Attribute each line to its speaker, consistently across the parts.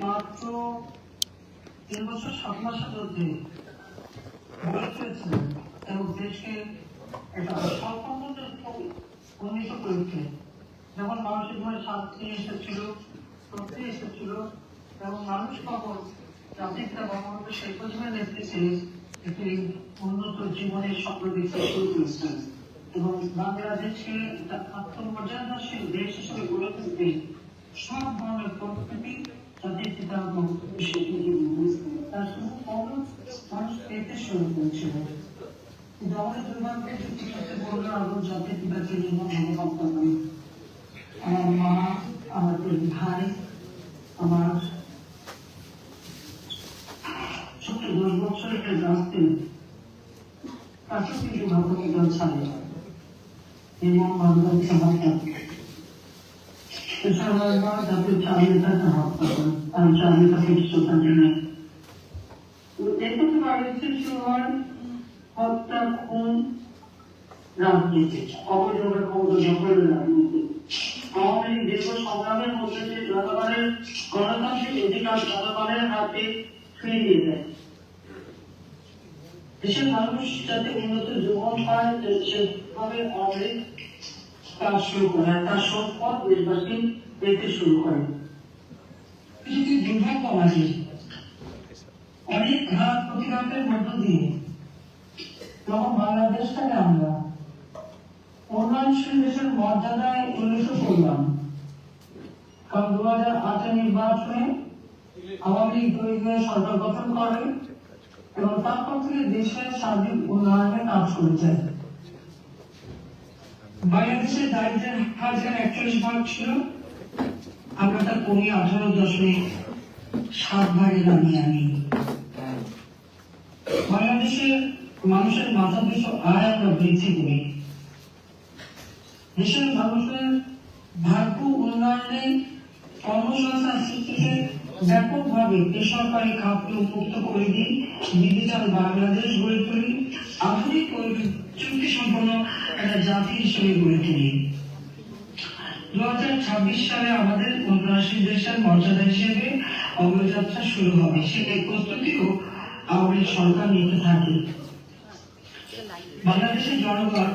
Speaker 1: মাত্র 3 বছর 7 মাসের মধ্যে গড়ে তুলেছিলেন এবং দেশকে একটা স্বল্পমূল্যে উন্নীত করেছিলেন। যেমন মানুষের মনে শান্তি এসেছিল, শক্তি এসেছিল এবং মানুষ কখন জাতির পিতা বঙ্গবন্ধু শেখ মুজিবের নেতৃত্বে একটি উন্নত জীবনের স্বপ্ন দেখতে শুরু করেছিলেন এবং বাংলাদেশকে একটা আত্মমর্যাদাশীল দেশ হিসেবে গড়ে তুলতে সব ধরনের প্রকৃতি জাতির পিতা বঙ্গবন্ধু শেখ মুজিব তার শুধু মানুষ পেতে শুরু করেছিল। কিন্তু আমাদের দুর্ভাগ্যের চিকিৎসা বললো আরো জাতির পিতাকে জন্য অনুভব করলাম। আমার মা, আমার ভাই, আমার ছোট্ট 10 বছরের একটা রাস্তে তাকেও কিন্তু ভাবনা ছাড়ে এবং মানুষ আমার এছাড়া জাতির স্বাধীনতাকে হত্যা করেন। আমি স্বাধীনতাকে শ্রদ্ধা জানাই। এরপর বাড়িতে শুরু হয় হত্যা, খুন, রাজনীতি, অবৈধভাবে ক্ষমতা দখলের রাজনীতি। আওয়ামী লীগ দীর্ঘ সংগ্রামের মধ্যে যে জনগণের গণতান্ত্রিক অধিকার জনগণের হাতে ফিরিয়ে দেয়। দেশের মানুষ যাতে উন্নত জীবন পায় সেভাবে আওয়ামী লীগ কাজ শুরু করে, তার সম্পদ দেশবাসী পেতে শুরু করে। কিন্তু দুর্ভাগ্য আমাদের অনেক ঘাত প্রতিঘাতের মধ্য দিয়ে যখন বাংলাদেশটাকে আমরা উন্নয়নশীল দেশের মর্যাদায় উন্নীত করলাম, কারণ 2008 নির্বাচনে আওয়ামী লীগ তৈরি হয়ে সরকার গঠন করে এবং তারপর থেকে দেশের সার্বিক উন্নয়নে কাজ করেছে। বাংলাদেশের দারিদ্র্যের হার যেখানে 41% ছিল, আমরা তা কমিয়ে 18.7 নামিয়ে আনি। বাংলাদেশের মানুষের মাথা পিছু আয় আমরা বৃদ্ধি করি। দেশের মানুষের ভাগ্য উন্নয়নে কর্মসংস্থান সৃষ্টিতে ব্যাপকভাবে বেসরকারি খাতকে উন্মুক্ত করে দিই, ডিজিটাল বাংলাদেশ গড়ে তুলি, আধুনিক প্রযুক্তি সম্পন্ন একটা জাতি হিসেবে গড়ে তুলি। 2026 সালে আমাদের উন্নয়নশীল দেশের মর্যাদা হিসেবে অগ্রযাত্রা শুরু হবে। সেই প্রস্তুতিও আওয়ামী লীগ সরকার নিতে থাকে। বাংলাদেশের জনগণ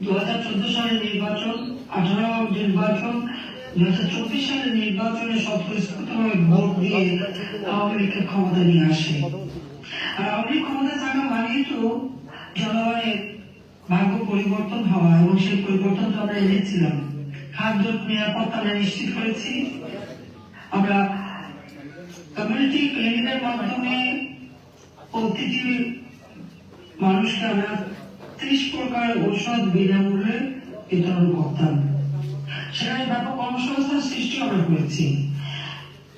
Speaker 1: 2014 সালের নির্বাচন, 18 নির্বাচন, 2024 সালের নির্বাচনে স্বতঃস্ফূর্তভাবে ভোট দিয়ে আওয়ামী লীগকে ক্ষমতা নিয়ে আসে। আর আওয়ামী লীগ ক্ষমতা থাকা মানেই তো জনগণের ভাগ্য পরিবর্তন হওয়া, এবং সেই পরিবর্তন তো আমরা এনেছিলাম। খাদ্য নিরাপত্তা আমরা নিশ্চিত করেছি। আমরা কমিউনিটি ক্লিনিকের মাধ্যমে প্রতিটি মানুষকে আমরা 30 প্রকার ঔষধ বিনামূল্যে বিতরণ করতাম। সেখানে ব্যাপক কর্মসংস্থান সৃষ্টি আমরা করেছি।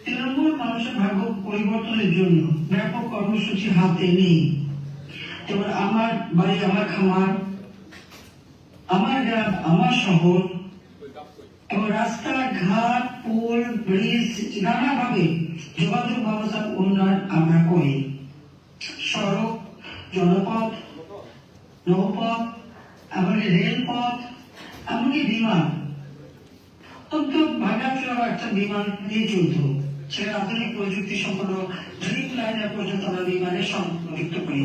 Speaker 1: তৃণমূল মানুষের ভাগ্য পরিবর্তনের জন্য ব্যাপক কর্মসূচি হাতে নেই। যেমন আমার বাড়ি আমার খামার, আমার গ্রাম আমার শহর, এবং রাস্তাঘাট, পুল, ব্রিজ, নানাভাবে যোগাযোগ ব্যবস্থার উন্নয়ন আমরা করি। সড়ক, জলপথ, নৌপথ, এমনকি রেলপথ, এমনকি বিমান। অত্যন্ত ভাঙাচোরা একটা বিমান নিয়ে চলত, সেটা আধুনিক প্রযুক্তি সম্পন্ন ড্রিপ লাইনার পর্যন্ত আমরা বিমানে সংযুক্ত করি।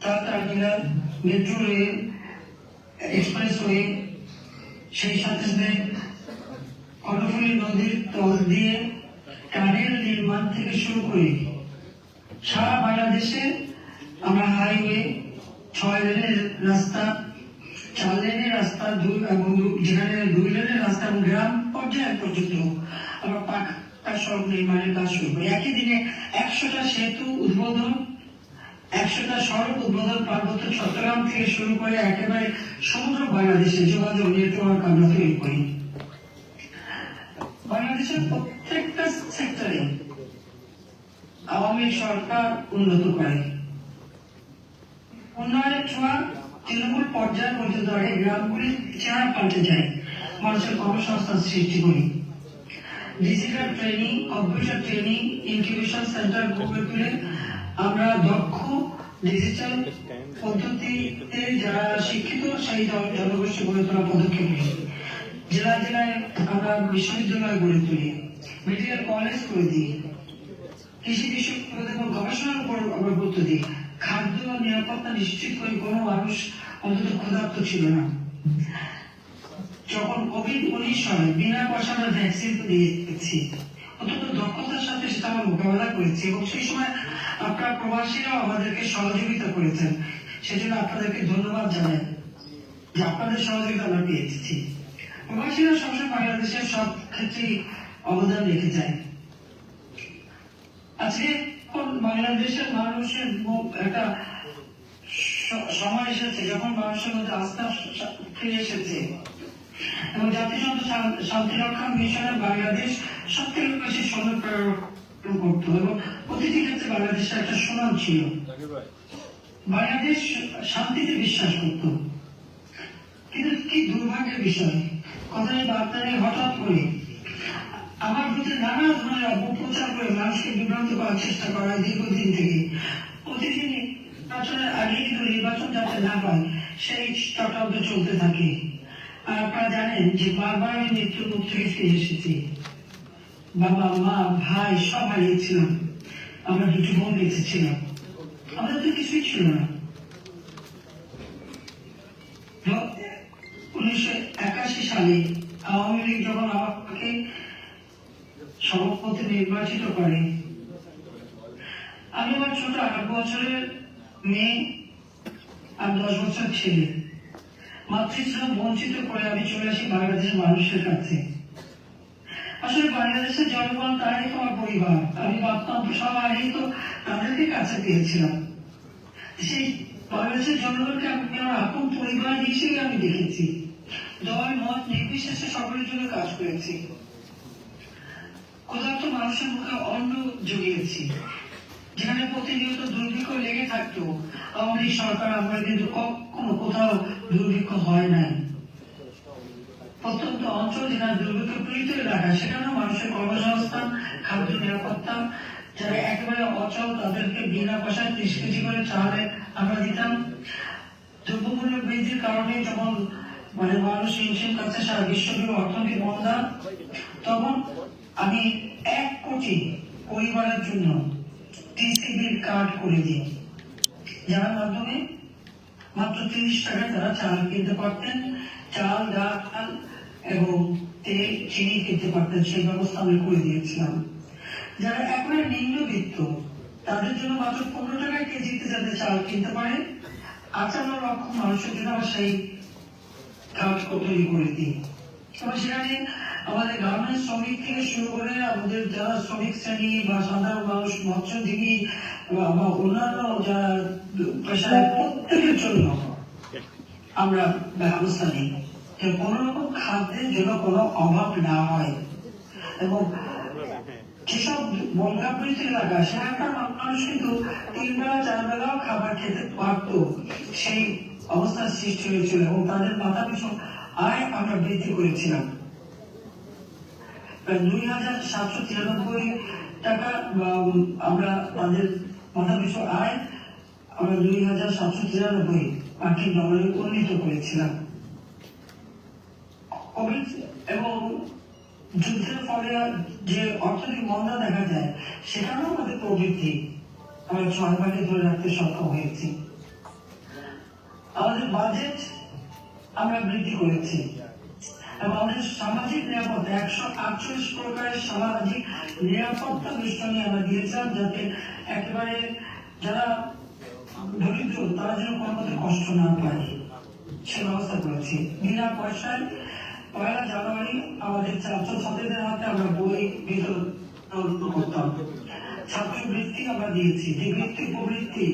Speaker 1: তার টার্মিনাল, মেট্রো রেল, এক্সপ্রেসওয়ে, সেই সাথে সাথে কর্ণফুলী নদীর তল দিয়ে টানেল নির্মাণ থেকে শুরু করে সারা বাংলাদেশে আমরা হাইওয়ে, 6 লেনের রাস্তা, 4 লেনের রাস্তা, এবং যেখানে 2 লেনের রাস্তা এবং গ্রাম পর্যায়ে পর্যন্ত আমরা পাকা সড়ক নির্মাণের কাজ শুরু করি। একই দিনে 100টা সেতু উদ্বোধন, 100টা সড়ক উদ্বোধন পার্বত্য চট্টগ্রাম থেকে শুরু করে একেবারে সমগ্র বাংলাদেশে যোগাযোগ নেটওয়ার্ক আমরা তৈরি করি। বাংলাদেশের প্রত্যেকটা সেক্টরে আওয়ামী সরকার উন্নত করে। উন্নয়নের ছোঁয়া তৃণমূল পর্যায় পর্যন্ত আগে গ্রামগুলির চেহারা পাল্টে যায়। মানুষের কর্মসংস্থান সৃষ্টি করি। Digital training, computer training, incubation centre গড়ে তুলে আমরা দক্ষ ডিজিটাল পদ্ধতিতে যারা শিক্ষিত সেই জনগোষ্ঠী গড়ে তোলা পদক্ষেপ নিই। জেলায় জেলায় আমরা বিশ্ববিদ্যালয় গড়ে তুলি। কলেজ করে দিই, কৃষি বিষয়ে গবেষণার উপর আমরা গুরুত্ব দিই, খাদ্য নিরাপত্তা নিশ্চিত করে কোনো মানুষ অন্তত ক্ষুধার্ত ছিল না। যখন কোভিড-19 হয় বিনা পয়সা আমরা ভ্যাকসিন দিয়েছি, অত্যন্ত দক্ষতার সাথে সেটা আমরা মোকাবেলা করেছি এবং সেই সময় আপনার প্রবাসীরাও আমাদেরকে সহযোগিতা করেছেন। সেজন্য আপনাদেরকে ধন্যবাদ জানাই যে আপনাদের সহযোগিতা আমরা পেয়েছি। প্রবাসীরা সবসময় বাংলাদেশের সব ক্ষেত্রেই অবদান রেখে যায়। আজকে বাংলাদেশের মানুষের একটা সময় এসেছে যখন মানুষের মধ্যে আস্থা ফিরে এসেছে এবং জাতিসংঘ শান্তিরক্ষা মিশনে বাংলাদেশ সবথেকে বেশি সৈন্য প্রেরণ করতো এবং প্রতিটি ক্ষেত্রে বাংলাদেশের একটা সুনাম ছিল। বাংলাদেশ শান্তিতে বিশ্বাস করত, কিন্তু কি দুর্ভাগ্যের বিষয়, কথায় বার্তায় হঠাৎ করে আমার বিরুদ্ধে নানা ধরনের অপপ্রচার করে মানুষকে বিভ্রান্ত করার চেষ্টা করা দীর্ঘদিন থেকে। প্রতিদিন নির্বাচনের আগে কিন্তু নির্বাচন যাতে না হয় সেই চক্রান্ত চলতে থাকে। আর আপনারা জানেন যে বারবার আমি মৃত্যুর মুখ থেকে ফিরে এসেছি, বাবা মা ভাই সব হারিয়েছিলাম, আমরা দুটি বোন বেঁচেছিলাম, আমাদের তো কিছুই ছিল না। 1981 সালে আওয়ামী লীগ যখন আমাকে সভাপতি নির্বাচিত করে, আমি আমার ছোট 8 বছরের মেয়ে আর 10 বছর ছেলে মাতৃস্নেহ বঞ্চিত করে আমি চলে আসি বাংলাদেশের মানুষের কাছে। আসলে বাংলাদেশের জনগণ তারাই তো আমার পরিবার, আমি ভাবতাম সবাই তো তাদেরকে কাছে পেয়েছিলাম। সেই বাংলাদেশের জনগণকে আমি আমার আপন পরিবার হিসেবে আমি দেখেছি, দল মত নির্বিশেষে সকলের জন্য কাজ করেছি, ক্ষুধার্ত মানুষের মুখে অন্ন জুগিয়েছি। যেখানে প্রতিনিয়ত দুর্ভিক্ষ লেগে থাকতো, আওয়ামী সরকার আমরা কিন্তু কখনো কোথাও দুর্ভিক্ষ হয় নাই। প্রত্যন্ত অঞ্চল যেখানে দুর্ভিক্ষ পীড়িত এলাকা সেখানেও মানুষের কর্মসংস্থান, খাদ্য নিরাপত্তা, যারা একেবারে অচল তাদেরকে বিনা পয়সায় 30 কেজি করে চালে আমরা দিতাম। দ্রব্যমূল্য বৃদ্ধির কারণে যখন মানুষ হিমশিম খাচ্ছে, সারা বিশ্বজুড়ে অর্থনৈতিক মন্দা, তখন আমি 1 কোটি পরিবারের জন্য টিসিবির কার্ড করে দিই, যার মাধ্যমে মাত্র 30 টাকায় তারা চাল কিনতে পারতেন, চাল ডাল এবং তেল চিনি কিনতে পারতেন, সেই ব্যবস্থা আমি করে দিয়েছিলাম। যারা একেবারে নিম্নবিত্ত তাদের জন্য মাত্র 15 টাকায় কেজিতে যাতে চাল কিনতে পারে, 58 লক্ষ মানুষের জন্য আমরা সেই কার্ড তৈরি করে দিই। এবং সেখানে আমাদের গার্মেন্টস শ্রমিক থেকে শুরু করে আমাদের যারা শ্রমিক শ্রেণী বা সাধারণ মানুষ, মৎস্যজীবী বা অন্যান্য যারা পেশায়, প্রত্যেকের জন্য আমরা ব্যবস্থা নিই যে কোনো রকম খাদ্যের জন্য কোনো অভাব না হয়। এবং যেসব বন্যাপীড়িত এলাকা সেখানকার মানুষ কিন্তু 3 বেলা 4 বেলাও খাবার খেতে পারত, সেই অবস্থার সৃষ্টি হয়েছিল এবং তাদের মাথা পিছু আয় আমরা বৃদ্ধি করেছিলাম। 2,793 টাকা আমরা তাদের মাথা পিছু আয় আমরা 2,793 মার্কিন ডলারে উন্নীত করেছিলাম। কোভিড এবং যুদ্ধের ফলে যে অর্থনৈতিক মন্দা দেখা যায় সেখানেও আমাদের প্রবৃদ্ধি আমরা 6 ভাগে ধরে রাখতে সক্ষম হয়েছি। আমাদের বাজেট আমরা বৃদ্ধি করেছি এবং আমাদের সামাজিক নিরাপত্তা 148 প্রকারের সামাজিক নিরাপত্তা বেষ্টনী আমরা দিয়েছিলাম, যাতে একেবারে যারা দরিদ্র তারা যেন কোনো মতে কষ্ট না পায় সে ব্যবস্থা করেছি। বিনা পয়সায় 1 জানুয়ারি আমাদের ছাত্রছাত্রীদের হাতে আমরা বই বিতরণ করতাম। ছাত্রবৃত্তি আমরা দিয়েছি, যে বৃত্তি প্রবৃত্তি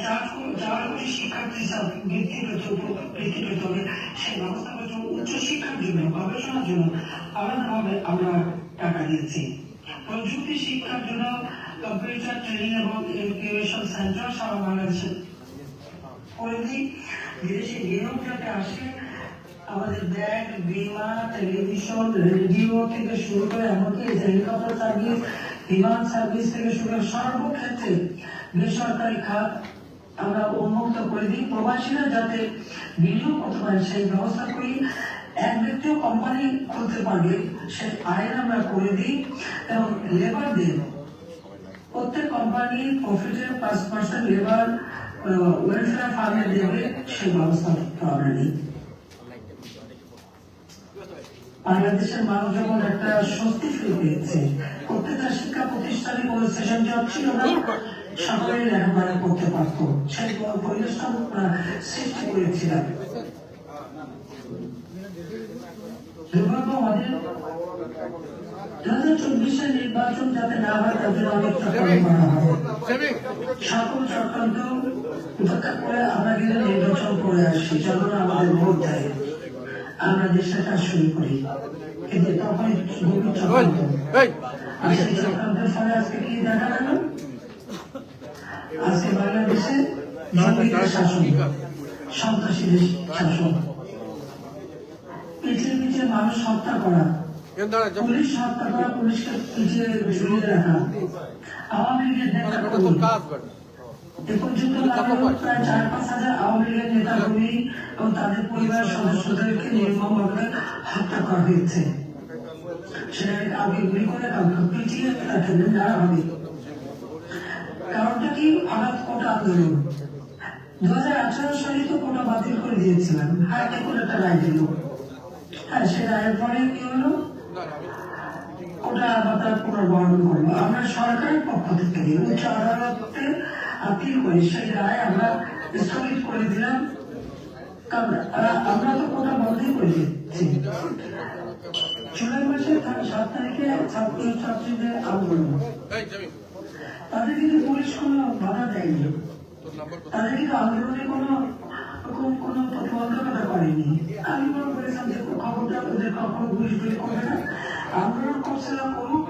Speaker 1: 4 কোটি শিক্ষার্থী বৃত্তি পেতে হবে সেই ব্যবস্থা করেছে। উচ্চশিক্ষার জন্য, গবেষণার জন্য আলাদাভাবে আমরা টাকা দিয়েছি। প্রযুক্তি শিক্ষার জন্য কম্পিউটার ট্রেনিং এবং ইনকিউবেশন সেন্টার সারা বাংলাদেশে করে দিই। বিদেশি নিয়োগ যাতে আসে, আমাদের ব্যাংক, বিমা, টেলিভিশন, রেডিও থেকে শুরু করে এমনকি হেলিকপ্টার সার্ভিস, বিমান সার্ভিস থেকে শুরু করে সর্বক্ষেত্রে বেসরকারি খাত আমরা উন্মুক্ত করে দিই। প্রবাসীরা যাতে বিনিয়োগ করতে পারে সেই ব্যবস্থা করি এক ব্যক্তিও কোম্পানি খুলতে পারবে সে আইন আমরা করে দিই এবং লেবারদের প্রত্যেক কোম্পানি প্রফিটের 5% লেবার ওয়েলফেয়ার ফান্ডে দেবে সেই ব্যবস্থা আমরা নিই। বাংলাদেশের মানুষ যেমন একটা স্বস্তি ফিরে পেয়েছে, প্রত্যেকটা শিক্ষা প্রতিষ্ঠানে কোনো সেশন জব ছিল না, সকলেই লেখাপড়া করতে পারত, সেই পরিবেশটা সৃষ্টি করেছিলাম। দুর্ভাগ্য আমাদের 2024 নির্বাচন যাতে না হয় তাদের অনেক চক্রান্ত করা হয়। সকল চক্রান্ত উপেক্ষা করে আমরা কিন্তু নির্বাচন করে আসি, যখন আমাদের ভোট দেয় আমরা দেশে কাজ শুরু করি, কিন্তু তখন গভীর চক্রান্ত। আর সেই চক্রান্তের ফলে আজকে কি দেখা গেল? আজকে বাংলাদেশে জঙ্গিদের শাসন, সন্ত্রাসীদের শাসন, পিছিয়ে পিছিয়ে মানুষ হত্যা করা, পুলিশ হত্যা করা, পুলিশকে পিছিয়ে ঝুলিয়ে রাখা, আওয়ামী লীগের নেতা এ পর্যন্ত প্রায় 4-5 হাজার আওয়ামী লীগের নেতা কর্মী এবং তাদের পরিবারের সদস্যদেরকে নির্মমভাবে হত্যা করা হয়েছে। সেটা কাউকে গুলি করে, কাউকে পিটিয়ে, তাকে নানা হবে। কারণটা কি? হঠাৎ কোটা আন্দোলন। 2018 সালে তো কোটা বাতিল করে দিয়েছিলাম, হাইকোর্ট একটা রায় দিল। হ্যাঁ, সে রায়ের পরে কি হলো? কোটা আবার তারা পুনর্বহাল করলো। আমরা সরকারের পক্ষ থেকে উচ্চ আদালতে আপিল করি, সেই রায় আমরা স্থগিত করে দিলাম। আমরা তো কোটা বন্ধই করে দিচ্ছি। জুলাই মাসের 7 তারিখে ছাত্রছাত্রীদের আন্দোলন, তাদের কিন্তু পুলিশ কোনো বাধা দেয়নি, তাদের কিন্তু আন্দোলনে কোনো প্রতিবন্ধকতা করেনি। আমি মনে করেছিলাম যে খবরটা ওদের কখনো পুলিশ গুলি করবে না, আন্দোলন করছিলাম করুক,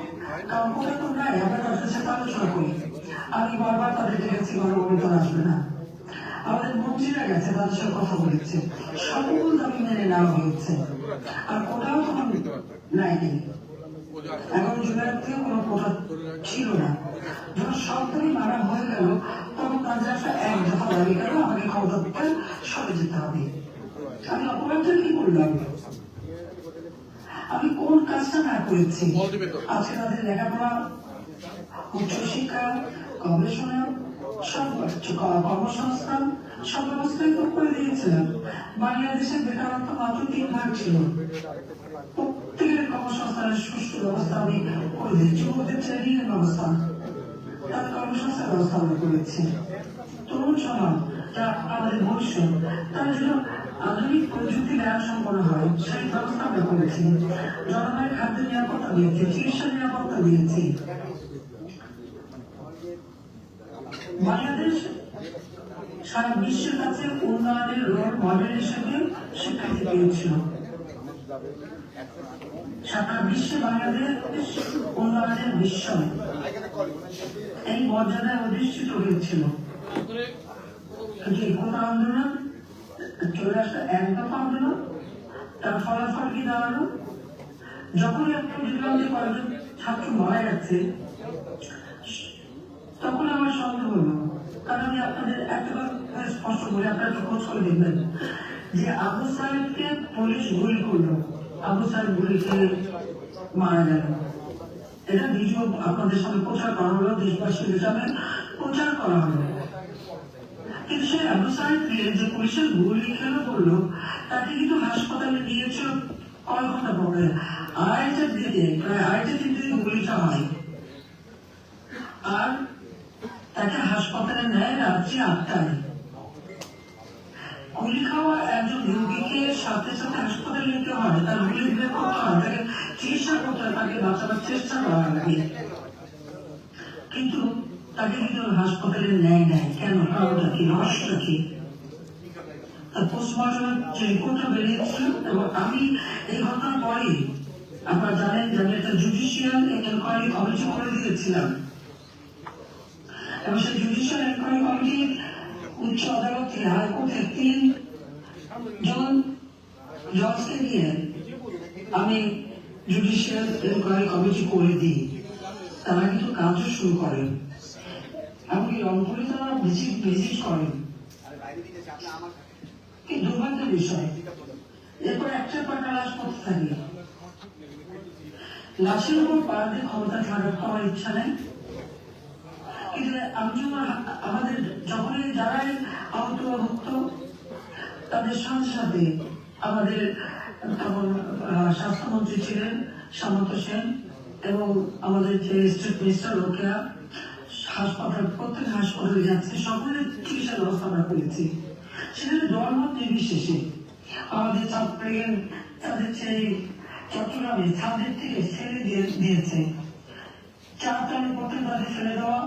Speaker 1: কারণ কোথাও তো নাই, আমরা তাদের সাথে আলোচনা করি। আমি বারবার তাদেরকে গেছি, গণঅভ্যুত্থান আসবে না, আমাদের মন্ত্রীরা গেছে, তাদের সাথে কথা বলেছে, সকল দাবি মেনে নেওয়া হয়েছে। আর কোথাও তখন নেয়নি, 11 জুলাইয়ের থেকে কোনো কোটা ছিল না। যখন সব দাবি মানা হয়ে গেল, তখন তাদের একটা এক দফা দাবি গেল, আমাকে ক্ষমতা থেকে সরে যেতে হবে। আমি অপরাধটা কি করলাম? আমি কোন কাজটা না করেছি? আজকে তাদের লেখাপড়া, উচ্চশিক্ষা, গবেষণা, সব কর্মসংস্থান, সব ব্যবস্থাই তো করে দিয়েছিলাম। বাংলাদেশের বেকারত্ব মাত্র 3 ভাগ ছিল, প্রত্যেকের কর্মসংস্থানের সুষ্ঠু ব্যবস্থা আমি করে দিয়েছি। যুবকদের ট্রেনিং এর ব্যবস্থা, তাদের কর্মসংস্থানের ব্যবস্থা আমরা করেছি। তরুণ সমাজ, যা আমাদের ভবিষ্যৎ, তার জন্য আধুনিক প্রযুক্তি জ্ঞান সম্পন্ন হয়, সেই ব্যবস্থা আমরা করেছি। জনগণের খাদ্য নিরাপত্তা দিয়েছি, চিকিৎসা নিরাপত্তা দিয়েছি। বাংলাদেশ সারা বিশ্বের কাছে উন্নয়নের রোল মডেল হিসেবে স্বীকৃতি পেয়েছিল। সারা বিশ্বে বাংলাদেশ উন্নয়নের বিস্ময় এই মর্যাদায় অধিষ্ঠিত হয়েছিল। কোটা আন্দোলন চলে আসলো, এক দফা আন্দোলন, তার ফলাফল কি দাঁড়ালো? যখন একটু দেখলাম যে কয়েকজন ছাত্র মারা যাচ্ছে, তখন আমার সন্দেহ হলো। কারণ আমি আপনাদের একটা স্পষ্ট করে আপনারা একটু খোঁজ করে দেখবেন যে আবু সাহেবকে পুলিশ গুলি করলো, আবু সাহেব গুলি খেয়ে মারা গেল। এটা ভিডিও আপনাদের সামনে প্রচার করা হলো, দেশবাসীর সামনে প্রচার করা হলো। কিন্তু সেই আবু সাহেবকে যে পুলিশের গুলি খেলো বললো, তাকে কিন্তু হাসপাতালে নিয়েছিল কয়েক ঘন্টা পরে, 2:30টার দিকে, প্রায় 2:30-3 দিকে গুলিটা হয়। আর তাকে হাসপাতালে নেয় রাত্রি 8টায়। গুলি খাওয়া একজন রোগীকে সাথে সাথে হাসপাতালে নিতে হয়, তার গুলি বের করতে হয়, তাকে চিকিৎসা করতে হয়, তাকে বাঁচাবার চেষ্টা করা লাগে, কিন্তু তাকে কিন্তু হাসপাতালে নেয় নাই। কেন? কারণটা কি? রহস্যটা কি? তার পোস্টমর্টমের যে রিপোর্টটা বেরিয়েছিল, এবং আমি এই ঘটনার পরে আপনারা জানেন যে আমি একটা জুডিশিয়াল এনকোয়ারি কমিটি করে দিয়েছিলাম, এবং সেই জুডিশিয়াল এনকোয়ারি কমিটি উচ্চ আদালত থেকে হাইকোর্টে 3 জন জজকে নিয়ে আমি জুডিশিয়াল এনকোয়ারি কমিটি করে দিই। তারা কিন্তু কাজও শুরু করেন, এমনকি রংপুরে তারা ভিজিট করেন। কি দুর্ভাগ্যের বিষয় এরপর একটা পাটা লাশ পড়তে থাকে। লাশের উপর পা দিয়ে ক্ষমতা ছাড়া করার ইচ্ছা নেই, কিন্তু আমি আমাদের যখনই যারাই আহত ভুক্ত তাদের সাথে সাথে আমাদের তখন স্বাস্থ্যমন্ত্রী ছিলেন সামন্ত সেন এবং আমাদের যে স্টেট মিনিস্টার রোকেয়া হাসপাতাল, প্রত্যেক হাসপাতালে যাচ্ছে, সকলের চিকিৎসা ব্যবস্থা আমরা করেছি। সেখানে দলমত নির্বিশেষে আমাদের ছাত্রীরা তাদের সেই চট্টগ্রামে ছাদের থেকে ছেড়ে দিয়েছে। চার টানে প্রত্যেক তাদের ফেলে দেওয়া,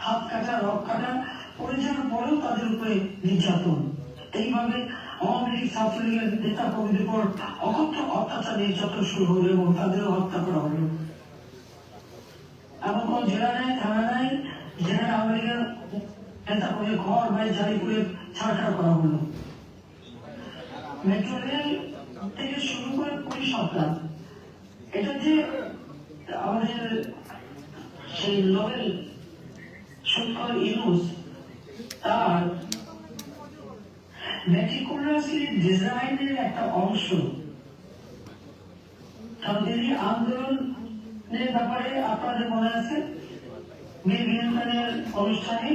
Speaker 1: হাত কাটা, রক কাটা, পরিচালনা পরেও তাদের উপরে নির্যাতন। এইভাবে আওয়ামী লীগ ছাত্রলীগের নেতা কর্মীদের উপর অকথ্য অত্যাচার নির্যাতন শুরু হলো এবং তাদেরও হত্যা করা হলো। এমন কোন জেলা নেই, থানা নেই যেখানে আওয়ামী লীগের নেতা কর্মীর ঘর বাড়ি জারি করে ছাড়খাড় করা হলো। মেট্রো রেল থেকে শুরু করে পুলিশ সরকার, এটা যে আমাদের সেই নোবেল সুৎখর ইউনুস তার মেটিকুলাসলি ডিজাইনের একটা অংশ। কারণ দিল্লি আন্দোলনের ব্যাপারে আপনাদের মনে আছে মীর বিনতানের অনুষ্ঠানে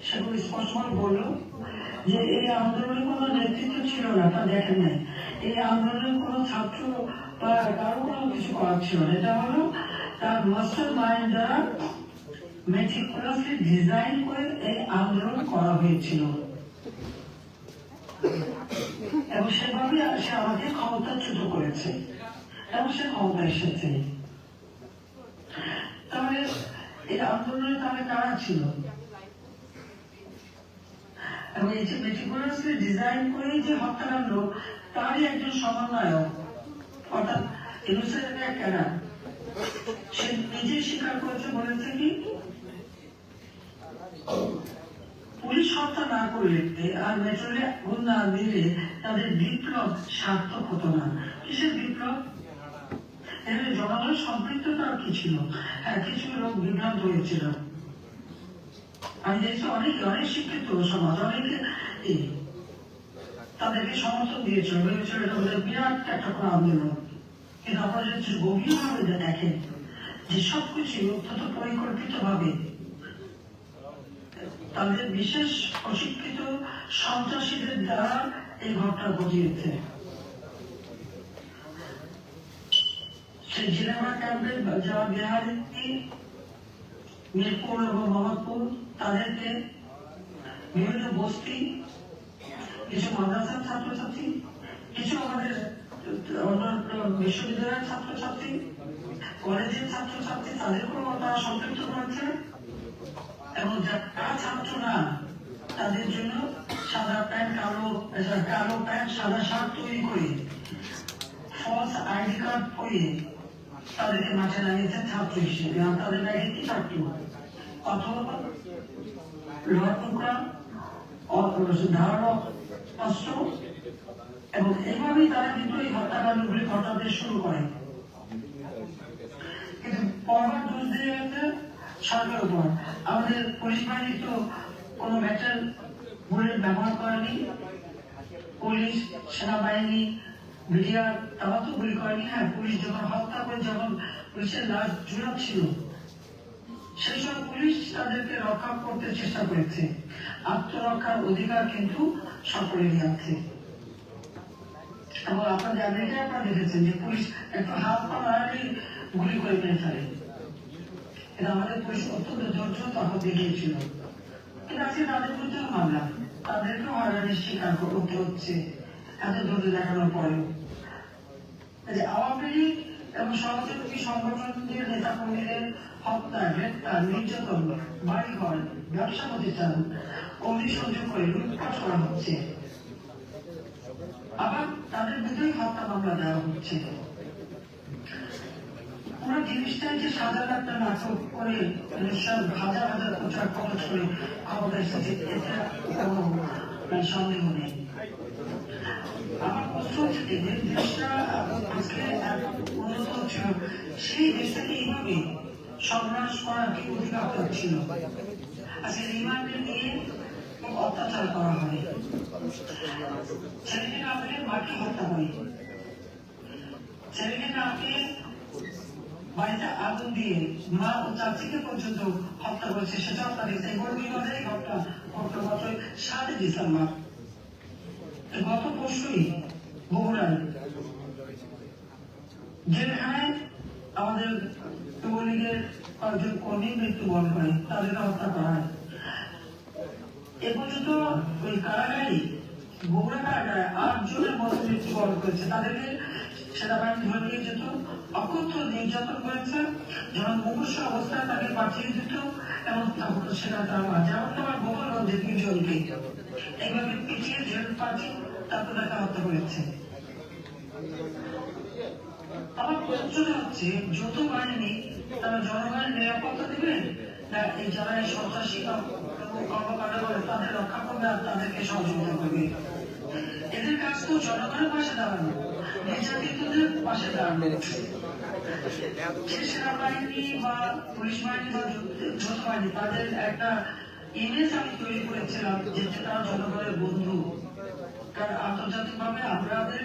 Speaker 1: সেগুলো স্পষ্টভাবে বললো যে এই আন্দোলনের কোনো নেতৃত্ব ছিল না, তা দেখেন নাই। এই আন্দোলনের কোনো ছাত্র বা কারো কোনো কিছু করার ছিল না। এটা হলো তার মাস্টার মাইন্ড দ্বারা মেটিকুলাসলি ডিজাইন করে এই আন্দোলন করা হয়েছিল এবং সেভাবে সে আমাকে ক্ষমতাচ্যুত করেছে এবং সে ক্ষমতা এসেছে। তাহলে এই আন্দোলনে তাহলে কারা ছিল এবং এই যে মেটিকুলাসলি ডিজাইন করে যে হত্যাকাণ্ড তারই একজন সমন্বয়ক অর্থাৎ ইউনুসের এক ক্যাডার, সে নিজে স্বীকার করেছে, বলেছে কি পুলিশ হত্যা না করলে আর মেট্রোলে আগুন না দিলে তাদের বিপ্লব সার্থক হতো না। কিসের বিপ্লব? এখানে জনগণের সম্পৃক্ততা কি ছিল? হ্যাঁ, কিছু লোক বিভ্রান্ত হয়েছিল। আমি দেখছি অনেকে, অনেক শিক্ষিত সমাজ, অনেকে তাদেরকে সমর্থন দিয়েছিল, ভেবেছিল এটা ওদের বিরাট একটা কোনো আন্দোলন। কিন্তু আপনারা যদি গভীরভাবে দেখেন যে সবকিছু অত্যন্ত পরিকল্পিত ভাবে তাদের বিশেষ প্রশিক্ষিত সন্ত্রাসীদের দ্বারা এই ঘটনা ঘটিয়েছে। সেই জিনেভা ক্যাম্পের যারা বিহারি, মিরপুর এবং মোহাম্মদপুর, তাদেরকে বিভিন্ন বস্তি, কিছু মাদ্রাসার ছাত্রছাত্রী, কিছু আমাদের অন্যান্য বিশ্ববিদ্যালয়ের ছাত্রছাত্রী, কলেজের ছাত্রছাত্রী, তাদেরকেও তারা সম্পৃক্ত করেছে এবং যারা ছাত্র না তাদের জন্য সাদা প্যান্ট, কালো প্যান্ট, সাদা শার্ট তৈরি করে ফলস আইডি কার্ড পরিয়ে তাদেরকে মাঠে লাগিয়েছে ছাত্র হিসেবে। তাদের ব্যাগে কি থাকতো? অথবা ধারালো অস্ত্র, এবং এইভাবেই তারা কিন্তু এই হত্যাকাণ্ডগুলি ঘটাতে শুরু করে। কিন্তু পরবার দোষ দিয়ে গেছে সরকারের উপর। আমাদের পুলিশ বাহিনী তো কোনো মেটাল বুলেট ব্যবহার করেনি, পুলিশ, সেনাবাহিনী, মিডিয়া তারা তো গুলি করেনি। হ্যাঁ, পুলিশ যখন হত্যা করে, যখন পুলিশের লাশ ঝুলাচ্ছিল সেই সময় পুলিশ তাদেরকে রক্ষা করতে চেষ্টা করেছে। আত্মরক্ষার অধিকার কিন্তু সকলেরই আছে। এবং আপনাদের আমেরিকায় আপনারা দেখেছেন যে পুলিশ একটু হাত পা নাড়ালেই গুলি করে মেরে ফেলে। এটা আমাদের পুলিশ অত্যন্ত ধৈর্য তখন দেখিয়েছিল। কিন্তু আজকে তাদের বিরুদ্ধে মামলা, তাদেরকেও হয়রানির শিকার করতে হচ্ছে এত ধৈর্য দেখানোর পরেও। আওয়ামী লীগ এবং সহযোগী সংগঠনের নেতা কর্মীদের হত্যা, গ্রেপ্তার, নির্যাতন, বাড়িঘর, ব্যবসা প্রতিষ্ঠান অগ্নিসংযোগ করে লুটপাট করা হচ্ছে, আবার তাদের বিরুদ্ধেই হত্যা মামলা দেওয়া হচ্ছে। পুরো জিনিসটাই যে সাজার একটা নাটক করে হাজার হাজার প্রচার খরচ করে ক্ষমতা এসেছে, এটা কোনো সন্দেহ নেই। আমার প্রশ্ন হচ্ছে যে দেশটা আজকে উন্নত ছিল, সেই দেশটাকে এইভাবে সর্বনাশ করার কি অধিকার ছিল? আজকে রিমান্ডে নিয়ে অত্যাচার করা হয়, ছেলেমেয়েরা আমাদের মাকে হত্যা করে, ছেলেকে নামকে বাড়িতে আগুন দিয়ে মা ও চাচিকে পর্যন্ত হত্যা করেছে, সেটাও তাদের সেই বড় ঘটনা গত বছর 7 ডিসেম্বর। গত পরশুই বগুড়ায় যেখানে আমাদের যুবলীগের কয়েকজন কর্মী মৃত্যুবরণ করে, তাদেরকে হত্যা করা হয়। এ পর্যন্ত ওই কারাগারে বগুড়া কারাগারে 8 জনের মতো মৃত্যুবরণ করেছে। তাদেরকে সেনাবাহিনী ধরে নিয়ে যেত, অকথ্য নির্যাতন করেছে, যখন মুমূর্ষু অবস্থায় তাকে পাঠিয়ে দিত এবং সেটা তার যেমন তোমার গোপালগঞ্জের 2 জনকে এইভাবে পিছিয়ে জেল পাঠিয়ে তারপর তাকে হত্যা করেছে। আমার প্রশ্ন হচ্ছে, যৌথ বাহিনী তারা জনগণের নিরাপত্তা দেবে না এই যারা এই সন্ত্রাসী কর্মকাণ্ড করে তাদের রক্ষা করবে আর তাদেরকে সহযোগিতা করবে? এদের কাজ তো জনগণের পাশে দাঁড়ানো, নির্যাতিতদের পাশে দাঁড়ানো। সেনাবাহিনী বা পুলিশ বাহিনী বা যৌথ বাহিনী তাদের একটা ইমেজ আমি তৈরি করেছিলাম যে তারা জনগণের বন্ধু। কারণ আন্তর্জাতিক ভাবে আমাদের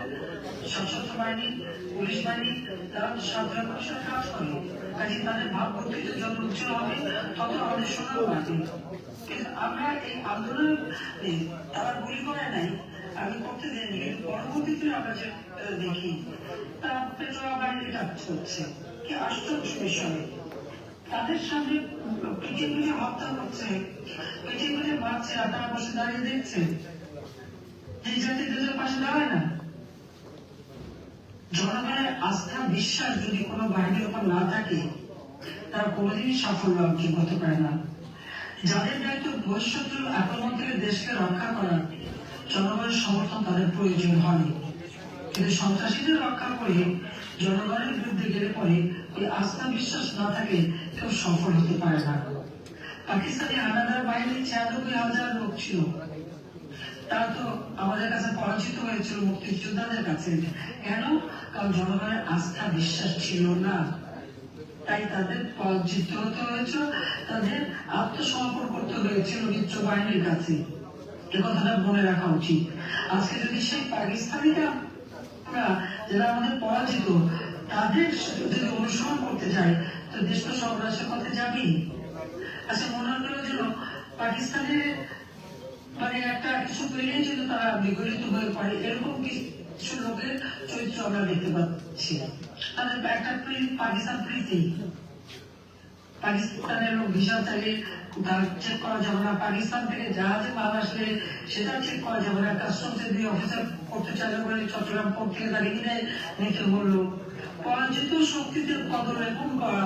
Speaker 1: সশস্ত্র বাহিনী, পুলিশ বাহিনী তারা স্বাধীনতার সাথে কাজ করে, কাজে তাদের ভাবমূর্তিতে যত উজ্জ্বল হবে তত আমাদের সুনাম বাড়বে। কিন্তু আমরা এই আন্দোলন তারা গুলি করে নাই, আমি করতে দেয়নি, কিন্তু পরবর্তীতে আমরা যে দেখি তারা পেট্রোল বাহিনী কাজ করছে। কি আশ্চর্য বিষয়, তাদের সামনে পিটিয়ে পিটিয়ে হত্যা করছে, পিটিয়ে পিটিয়ে মারছে, আর তারা বসে দাঁড়িয়ে দেখছে। এই জাতিদের পাশে দাঁড়ায় না। জনগণের আস্থা বিশ্বাস যদি কোনো বাহিনীর উপর না থাকে তারা কোনোদিনই সাফল্য অর্জন করতে পারে না। যাদের দায়িত্ব বহিঃশত্রু আক্রমণ থেকে দেশকে রক্ষা করা, জনগণের সমর্থন তাদের প্রয়োজন হয়, কিন্তু সন্ত্রাসীদের রক্ষা করে জনগণের বিরুদ্ধে গেলে পরে ওই আস্থা বিশ্বাস না থাকে কেউ সফল হতে পারে না। পাকিস্তানি হানাদার বাহিনীর 96,000 লোক ছিল, তারা তো আমাদের কাছে পরাজিত হয়েছিল মুক্তিযোদ্ধাদের কাছে। কেন? কারণ জনগণের আস্থা বিশ্বাস ছিল না, তাই তাদের পরাজিত হতে হয়েছিল, তাদের আত্মসমর্পণ করতে হয়েছিল মিত্র বাহিনীর কাছে। এ কথাটা মনে রাখা উচিত। আজকে যদি সেই পাকিস্তানিরা যারা আমাদের পরাজিত তাদের যদি অনুসরণ করতে যায় তো দেশ তো সর্বনাশের পথে যাবেই। আচ্ছা, মনে হলো যেন পাকিস্তানের মানে একটা কিছু পেলেই যেন তারা বিগলিত হয়ে পড়ে, এরকম কিছু লোকের চরিত্র আমরা দেখতে পাচ্ছি। তাদের একটা পাকিস্তান প্রীতি, পাকিস্তানের লোক ভিসা চাইলে চেক করা যাবে না, পাকিস্তান থেকে জাহাজে মাল আসলে সেটা চেক করা যাবে না, কাস্টমসে দিয়ে অফিসার করতে চাইলে বলে চট্টগ্রাম পোর্ট থেকে দাঁড়িয়ে নিতে বললো। পরাজিত শক্তিতে কদর এখন করা,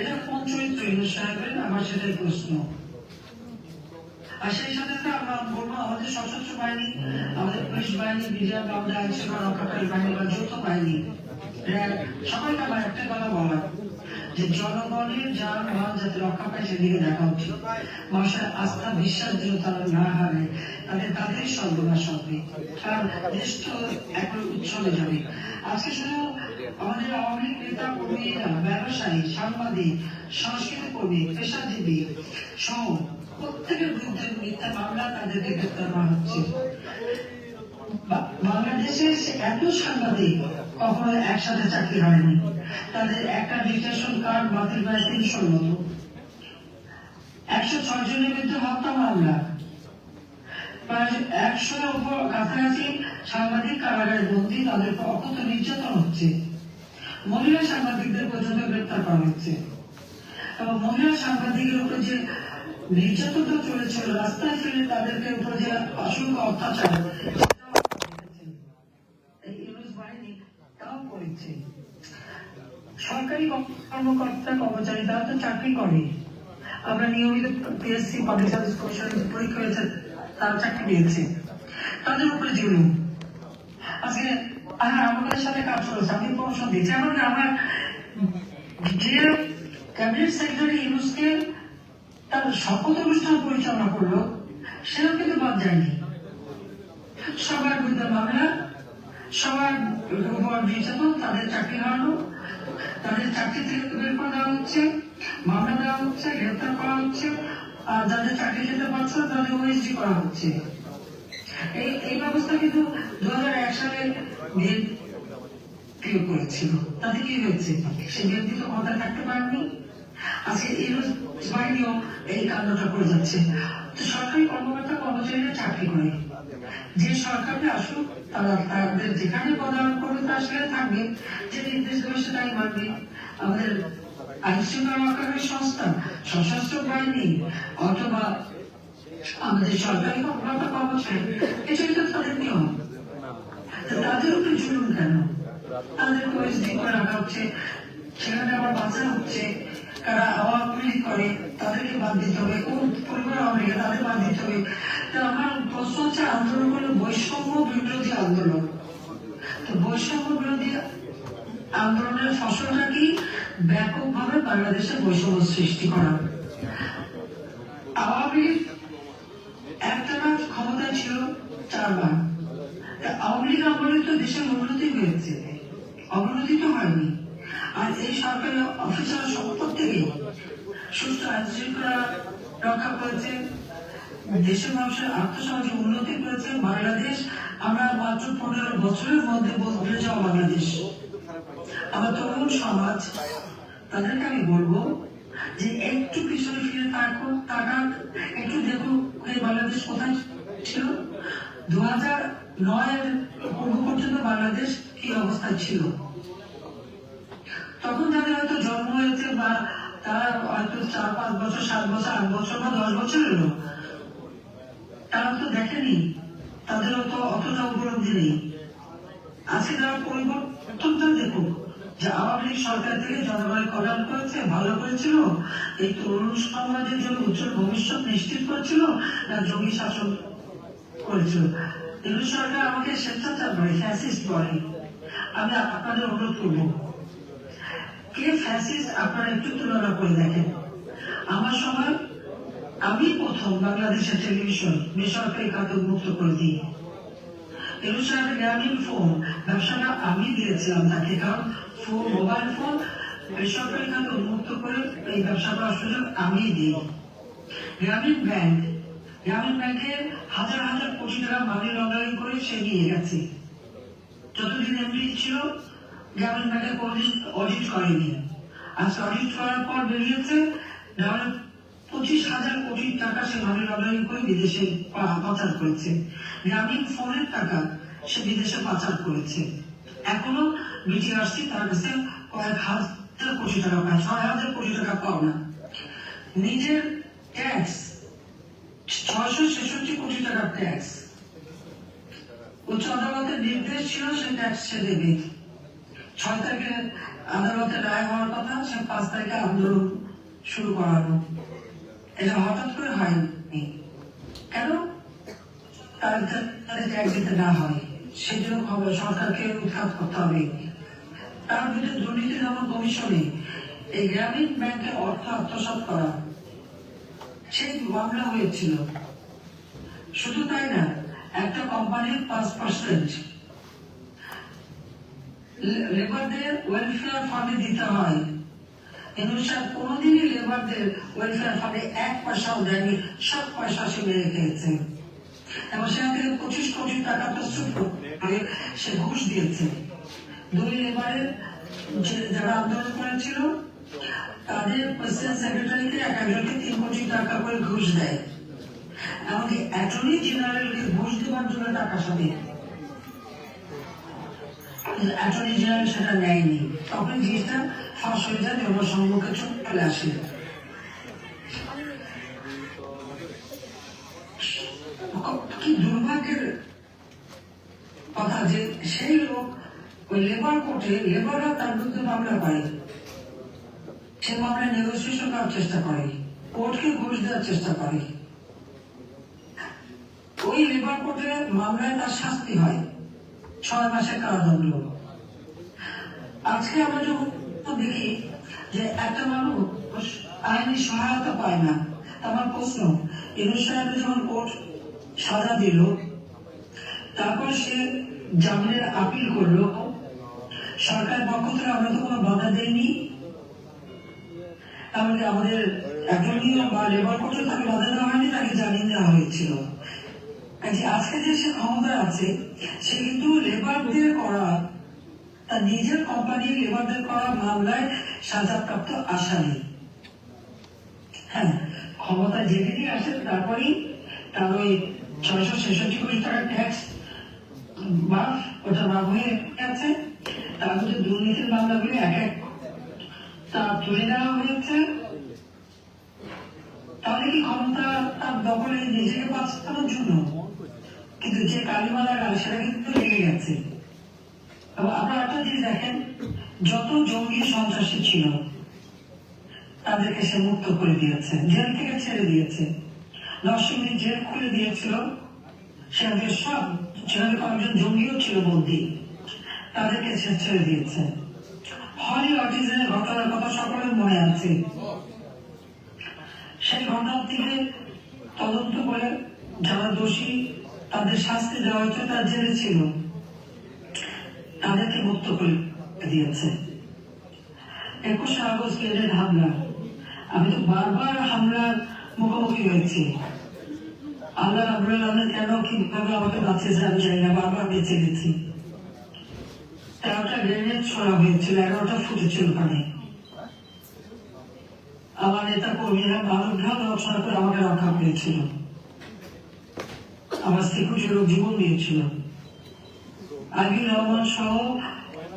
Speaker 1: এটা কোন চরিত্র সাহেবের? আমার সেটাই প্রশ্ন। আর সেই সাথে আমরা বলবো আমাদের সশস্ত্র বাহিনী, আমাদের পুলিশ বাহিনী, বিজিআর, আমাদের আইন শৃঙ্খলা রক্ষাকারী বাহিনী বা যৌথ বাহিনী, সবাইকে আমার একটা কথা বলা যে জনগণের যান মাল যাতে রক্ষা পায় সেদিকে দেখা উচিত। মানুষের আস্থা বিশ্বাস যেন তারা না হারে, তাদের তাদের সর্বনাশ হবে, কারণ দেশ তো এখন উচ্ছলে যাবে। আজকে শুধু আমাদের আওয়ামী লীগ নেতা কর্মীরা, ব্যবসায়ী, সাংবাদিক, সংস্কৃতি কর্মী, পেশাজীবী সহ প্রত্যেকের বিরুদ্ধে মিথ্যা মামলা তাদেরকে গ্রেপ্তার করা হচ্ছে। বাংলাদেশে এত সাংবাদিক কখনো একসাথে চাকরি হয়নি, তাদের একটা রেজিস্ট্রেশন কার্ড বাতিল প্রায় 300 মতো। 106 জনের বিরুদ্ধে হত্যা মামলা, প্রায় 100 উপর কাছাকাছি সাংবাদিক কারাগারে বন্দী, তাদের অকথ্য নির্যাতন হচ্ছে। মহিলা সাংবাদিকদের পর্যন্ত গ্রেপ্তার করা হচ্ছে এবং মহিলা সাংবাদিকের উপর যে নির্যাতনটা চলেছিল, রাস্তায় ফেলে তাদেরকে উপর যে অসংখ্য অত্যাচার তাও করেছে। সরকারি কর্মকর্তা কর্মচারী তারা তো চাকরি করে, আমরা নিয়মিত পিএসসি পাবলিক সার্ভিস কমিশন পরীক্ষা হয়েছে, তারা চাকরি পেয়েছে, তাদের উপরে জুলুম। আজকে আমাদের সাথে কাজ করেছে, আমি প্রমোশন দিয়েছি, এমনকি আমার যে ক্যাবিনেট সেক্রেটারি ইউনুসকে তার শপথ অনুষ্ঠান পরিচালনা করলো সেও কিন্তু বাদ যায়নি। সবার বিরুদ্ধে মামলা, সবার উপর নির্যাতন, তাদের চাকরি হারানো, তাদের চাকরি থেকে বের করে দেওয়া হচ্ছে, মামলা দেওয়া হচ্ছে, গ্রেপ্তার করা হচ্ছে, আর যাদের চাকরি যেতে পারছে তাদের ওএসডি করা হচ্ছে। এই ব্যবস্থা কিন্তু 2001 সালে ক্রিয়েট করেছিল, তাতে কি হয়েছে? সে ব্যক্তি তো ক্ষমতায় থাকতে পারেনি। আজকে এই বাহিনীও এই কাণ্ডটা করে যাচ্ছে। তো সরকারি কর্মকর্তা কর্মচারীরা চাকরি করে, যে সরকারকে আসুক তারা তাদের যেখানে পদায়ন করবে তারা সেখানে থাকবে, যে নির্দেশ দেবে সেটাই মানবে। আমাদের আইন শৃঙ্খলা রক্ষাকারী সংস্থা, সশস্ত্র বাহিনী অথবা আমাদের সরকারি কর্মকর্তা কর্মচারী, এটাই তো তাদের নিয়ম। তাদের উপরে জুলুম কেন? তাদেরকে ওএসডি করে রাখা হচ্ছে, সেখানে আবার বাঁচা হচ্ছে। কারা আওয়ামী লীগ করে তাদেরকে বাদ দিতে হবে, কোন পরিবার আওয়ামী লীগ তাদের বাদ দিতে হবে। তো আমার প্রশ্ন হচ্ছে, আন্দোলন হলো বৈষম্য বিরোধী আন্দোলন। তো বৈষম্য বিরোধী আন্দোলনের ফসলটা কি? ব্যাপকভাবে বাংলাদেশে বৈষম্য সৃষ্টি করা। আওয়ামী লীগ একটানা ক্ষমতা ছিল 4 বার। আওয়ামী লীগ আমলে তো দেশের উন্নতি হয়েছে, অবনতি তো হয়নি। আর এই সরকারি অফিসার প্রত্যেকেই সুস্থ আইন শৃঙ্খলা রক্ষা করেছে, দেশের মানুষের আত্মসমাজে উন্নতি করেছে। বাংলাদেশ আমরা মাত্র 15 বছরের মধ্যে বদলে যাওয়া বাংলাদেশ। আমার তরুণ সমাজ, তাদেরকে আমি বলবো যে একটু পিছনে ফিরে তাকান, একটু দেখুন এই বাংলাদেশ কোথায় ছিল। 2009 এর পূর্ব পর্যন্ত বাংলাদেশ কি অবস্থায় ছিল। তখন যাদের হয়তো জন্ম হয়েছে বা তারা হয়তো 4-5 বছর, 7 বছর, 8 বছর বা 10 বছর এলো, তারা তো দেখেনি, তাদেরও তো অতটা উপলব্ধি নেই। আজকে তারা পরিবর্তনটা দেখুক, যে আওয়ামী লীগ সরকার থেকে জনগণের কল্যাণ করেছে, ভালো করেছিল, এই তরুণ সমাজের জন্য উজ্জ্বল ভবিষ্যৎ নিশ্চিত করেছিল, না জঙ্গি শাসন করেছিল। তরুণ সরকার আমাকে স্বেচ্ছাচার বলে, ফ্যাসিস্ট বলে। আমি আপনাদের অনুরোধ করবো, কে ফ্যাসিস্ট আপনারা একটু তুলনা করে দেখেন। আমার সময় আমি প্রথম বাংলাদেশের টেলিভিশন বেসরকারি খাতে মুক্ত করে দিই। তরুণ সাহেবের গ্রামীণ ফোন ব্যবসাটা আমি দিয়েছিলাম তাকে, কারণ মোবাইল ফোন বেসরকারি খাতে উন্মুক্ত করে এই ব্যবসা করার সুযোগ আমি দিই। গ্রামীণ ব্যাংকে হাজার হাজার কোটি টাকা মানি লন্ডারিং করে সে নিয়ে গেছে। যতদিন এমডি ছিল গ্রামীণ ব্যাংকে কোনদিন অডিট করেনি। আজকে অডিট করার পর বেরিয়েছে 25,000 কোটি টাকা সে মানি লন্ডারিং করে বিদেশে পাচার করেছে। গ্রামীণ ফোনের টাকা সে বিদেশে পাচার করেছে। এখনো বিটিআরসি তার কাছে কয়েক হাজার কোটি টাকা পায়, 6,000 কোটি টাকা পাও না। নিজের ট্যাক্স 666 কোটি টাকার ট্যাক্স, উচ্চ আদালতের নির্দেশ ছিল সে ট্যাক্স সে দেবে। 6 তারিখে আদালতের রায় হওয়ার কথা, সে 5 তারিখে আন্দোলন শুরু করানো। এটা হঠাৎ করে হয়নি। কেন? তাদের ট্যাক্স দিতে না হয়, সেই জন্য সরকারকে উৎখাত করতে হবে। তার বিরুদ্ধে দুর্নীতি দমন কমিশনে এই গ্রামীণ ব্যাংকের অর্থ আত্মসাৎ করা সেই মামলা হয়েছিল। শুধু তাই না, একটা কোম্পানির 5% লেবারদের ওয়েলফেয়ার ফান্ডে দিতে হয়। কোনদিনই লেবারদের ওয়েলফেয়ার ফান্ডে 1 পয়সাও দেয়নি, সব পয়সা সে মেরে খেয়েছে। এবং সেখান থেকে 25 কোটি টাকা প্রস্তুত করে সে ঘুষ দিয়েছে। 2 লেবারের যারা আন্দোলন করেছিল তাদের প্রেসিডেন্ট সেক্রেটারিকে একজনকে 3 কোটি টাকা করে ঘুষ দেয়। এমনকি অ্যাটর্নি জেনারেলকে ঘুষ দেওয়ার জন্য টাকা সাথে অ্যাটর্নি জেনারেল সেটা নেয়নি। তখন জিনিসটা ফাঁস হয়ে যায়, জনসম্মুখে চলে আসে। কি দুর্ভাগ্যের কথা যে সেই লোক ওই লেবার কোর্টে, লেবাররা তার বিরুদ্ধে মামলা করে, সে মামলায় নেগোসিয়েশন করার চেষ্টা করে, কোর্টকে ঘুষ দেওয়ার চেষ্টা করে। ওই লেবার কোর্টে মামলায় তার শাস্তি হয় 6 মাসের কারাদণ্ড। আজকে আমরা যখন দেখি যে একটা মানুষ আইনি সহায়তা পায় না, আমার প্রশ্ন, ইউনূস সাহেবের যখন কোর্ট সাজা দিল, তারপর সে জামিনের আপিল করলো, সরকারের পক্ষ থেকে আমরা তো কোনো বাধা দেয়নি। এমনকি আমাদের অ্যাটর্নি বা লেবার কোর্টে তাকে বাধা দেওয়া হয়নি, তাকে জামিন দেওয়া হয়েছিল। আজকে যে সে ক্ষমতা আছে, সে কিন্তু লেবারদের করা তার নিজের কোম্পানি লেবারদের করা মামলায় সাজাপ্রাপ্ত আসামি। হ্যাঁ, ক্ষমতায় যেদিনই আসে তারপরেই তার ওই 666 কোটি টাকার ট্যাক্স মাফ, ওটা মাফ হয়ে গেছে। তার মধ্যে দুর্নীতির মামলাগুলি এক এক তা তুলে দেওয়া হয়েছে। তাহলে কি ক্ষমতা তার দখলে নিজেকে বাঁচানোর জন্য? কিন্তু যে কালিমালা সেটা কিন্তু লেগে গেছে। এবং আপনারা একটা জিনিস দেখেন, যত জঙ্গি সন্ত্রাসী ছিল তাদেরকে সে মুক্ত করে দিয়েছে, জেল থেকে ছেড়ে দিয়েছে। নরসিংদী জেল খুলে দিয়েছিল, সেখানে সব সেখানে কয়েকজন জঙ্গিও ছিল বন্দী, তাদেরকে সে ছেড়ে দিয়েছে। হলি অটিজমের ঘটনার কথা সকলের মনে আছে। সেই ঘটনার থেকে তদন্ত করে যারা দোষী তাদের শাস্তি দেওয়া হয়েছে, তার জেলে ছিল, তাদেরকে মুক্ত করে দিয়েছে। 21শে আগস্ট গ্রেনেড হামলা, আমি তো বারবার হামলার মুখোমুখি হয়েছি। আল্লাহ রাব্বুল আলামিন কেন কিভাবে আমাকে বাঁচিয়েছে আমি জানি না, বারবার বেঁচে গেছি। 13টা গ্রেনেড ছোড়া হয়েছিল, 11টা ফুটেছিল ওখানে। আমার নেতা কর্মীরা মানবঘাত রচনা করে আমাকে রক্ষা করেছিল, আমার স্ত্রী কুচি লোক জীবন দিয়েছিল। আবির রহমান সহ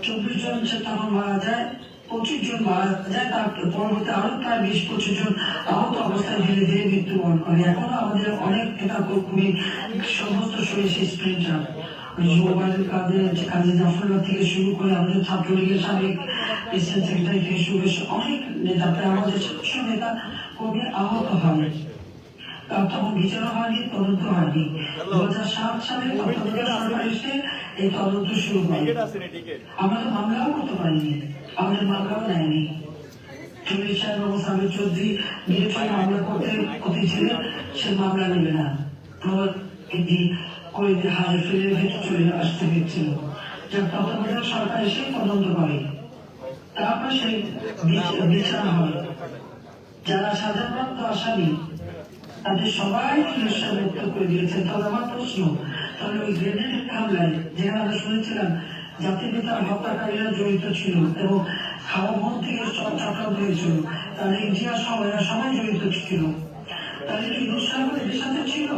Speaker 1: 24 জন তখন মারা যায়, 25 জন মারা যায়, তার পরবর্তী আরো প্রায় 20-25 জন আহত অবস্থায় ধীরে ধীরে মৃত্যুবরণ করে। এখনো আমাদের অনেক নেতা কর্মী, সমস্ত সরিষা স্প্রিন্টার, কাজী জাফরুল্লাহ থেকে শুরু করে আমাদের ছাত্রলীগের সাবেক প্রেসিডেন্ট সেক্রেটারি থেকে শুরু করে অনেক নেতা, প্রায় আমাদের 700 নেতা কর্মী আহত হয়। তখন বিচারও হয়নি, তদন্ত হয়নি। 2007 সালে সরকার এসে এই তদন্ত শুরু হয়। আমরা তো মামলাও করতে পারিনি, আমাদের মামলাও নেয়নি। চল্লিশ সাহেব এবং সাবির চৌধুরী ডিরেক্টর মামলা করতে ছিলেন, সে মামলা নেবে না, করে হারে ফিরে ভেতর চলে আসতে হয়েছিল। যার তত্ত্বাবধায়ক সরকার এসে তদন্ত করে, তারপর সেই বিচার হয়। যারা সাজাপ্রাপ্ত আসামি তাদের সবাই মুক্ত করে দিয়েছে। তবে আমার প্রশ্ন, তাহলে ওই গ্রেনেড হামলায় যেখানে আমরা শুনেছিলাম জাতির পিতার হত্যাকারীরা জড়িত ছিল এবং খাওয়া মন থেকে চক্রান্ত হয়েছিল, তাহলে ইন্ডিয়া সবাই জড়িত ছিল, তাহলে কি ইন্দুসাগর এদের সাথে ছিল?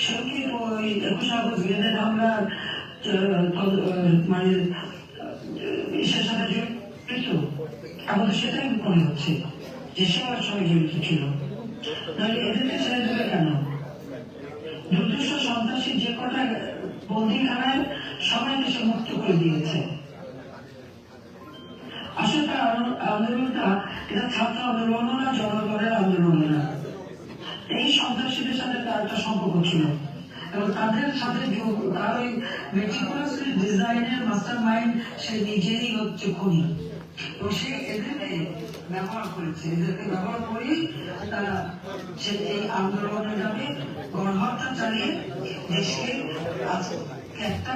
Speaker 1: সেও কি ওই 21শে আগস্ট গ্রেনেড হামলার মানে ইসের সাথে জড়িত? আমাদের সেটাই মনে হচ্ছে যে সেবার সবাই জড়িত ছিল। তাহলে এদেরকে ছেড়ে দেবে কেন? দুর্দৃশ্য সন্ত্রাসী যে কটা বন্দিখানায় সবাইকে সে মুক্ত করে দিয়েছে। আসলে আন্দোলনটা এটা ছাত্র আন্দোলনও না, জনগণের আন্দোলনও না। এই সন্ত্রাসীদের সাথে তার একটা সম্পর্ক ছিল এবং তাদের সাথে তার ওই মেটিকুলাস ডিজাইনের মাস্টার মাইন্ড সে নিজেই হচ্ছে খুনি, এবং সে এদেরকে ব্যবহার করেছে। এদেরকে ব্যবহার করেই তারা সে এই আন্দোলনের নামে গণহত্যা চালিয়ে দেশকে একটা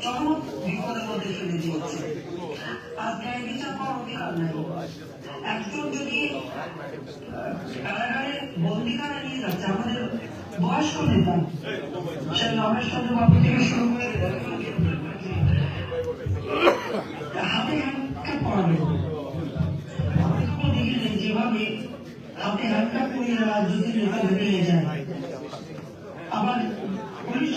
Speaker 1: চরম বিপদের মধ্যে ফেলে দিয়েছে। আর ন্যায় বিচার পাওয়ার অধিকার নাই। একজন যদি কারাগারে বন্দিখানা নিয়ে যাচ্ছে, আমাদের বয়স্ক নেতা সে রমেশ চন্দ্র বাবু থেকে শুরু করে হাতে হাতে পড়াবে, যেভাবে হাতে হাতটা পড়িয়ে রাজনীতির নেতা নিয়ে যায়, আবার পুলিশ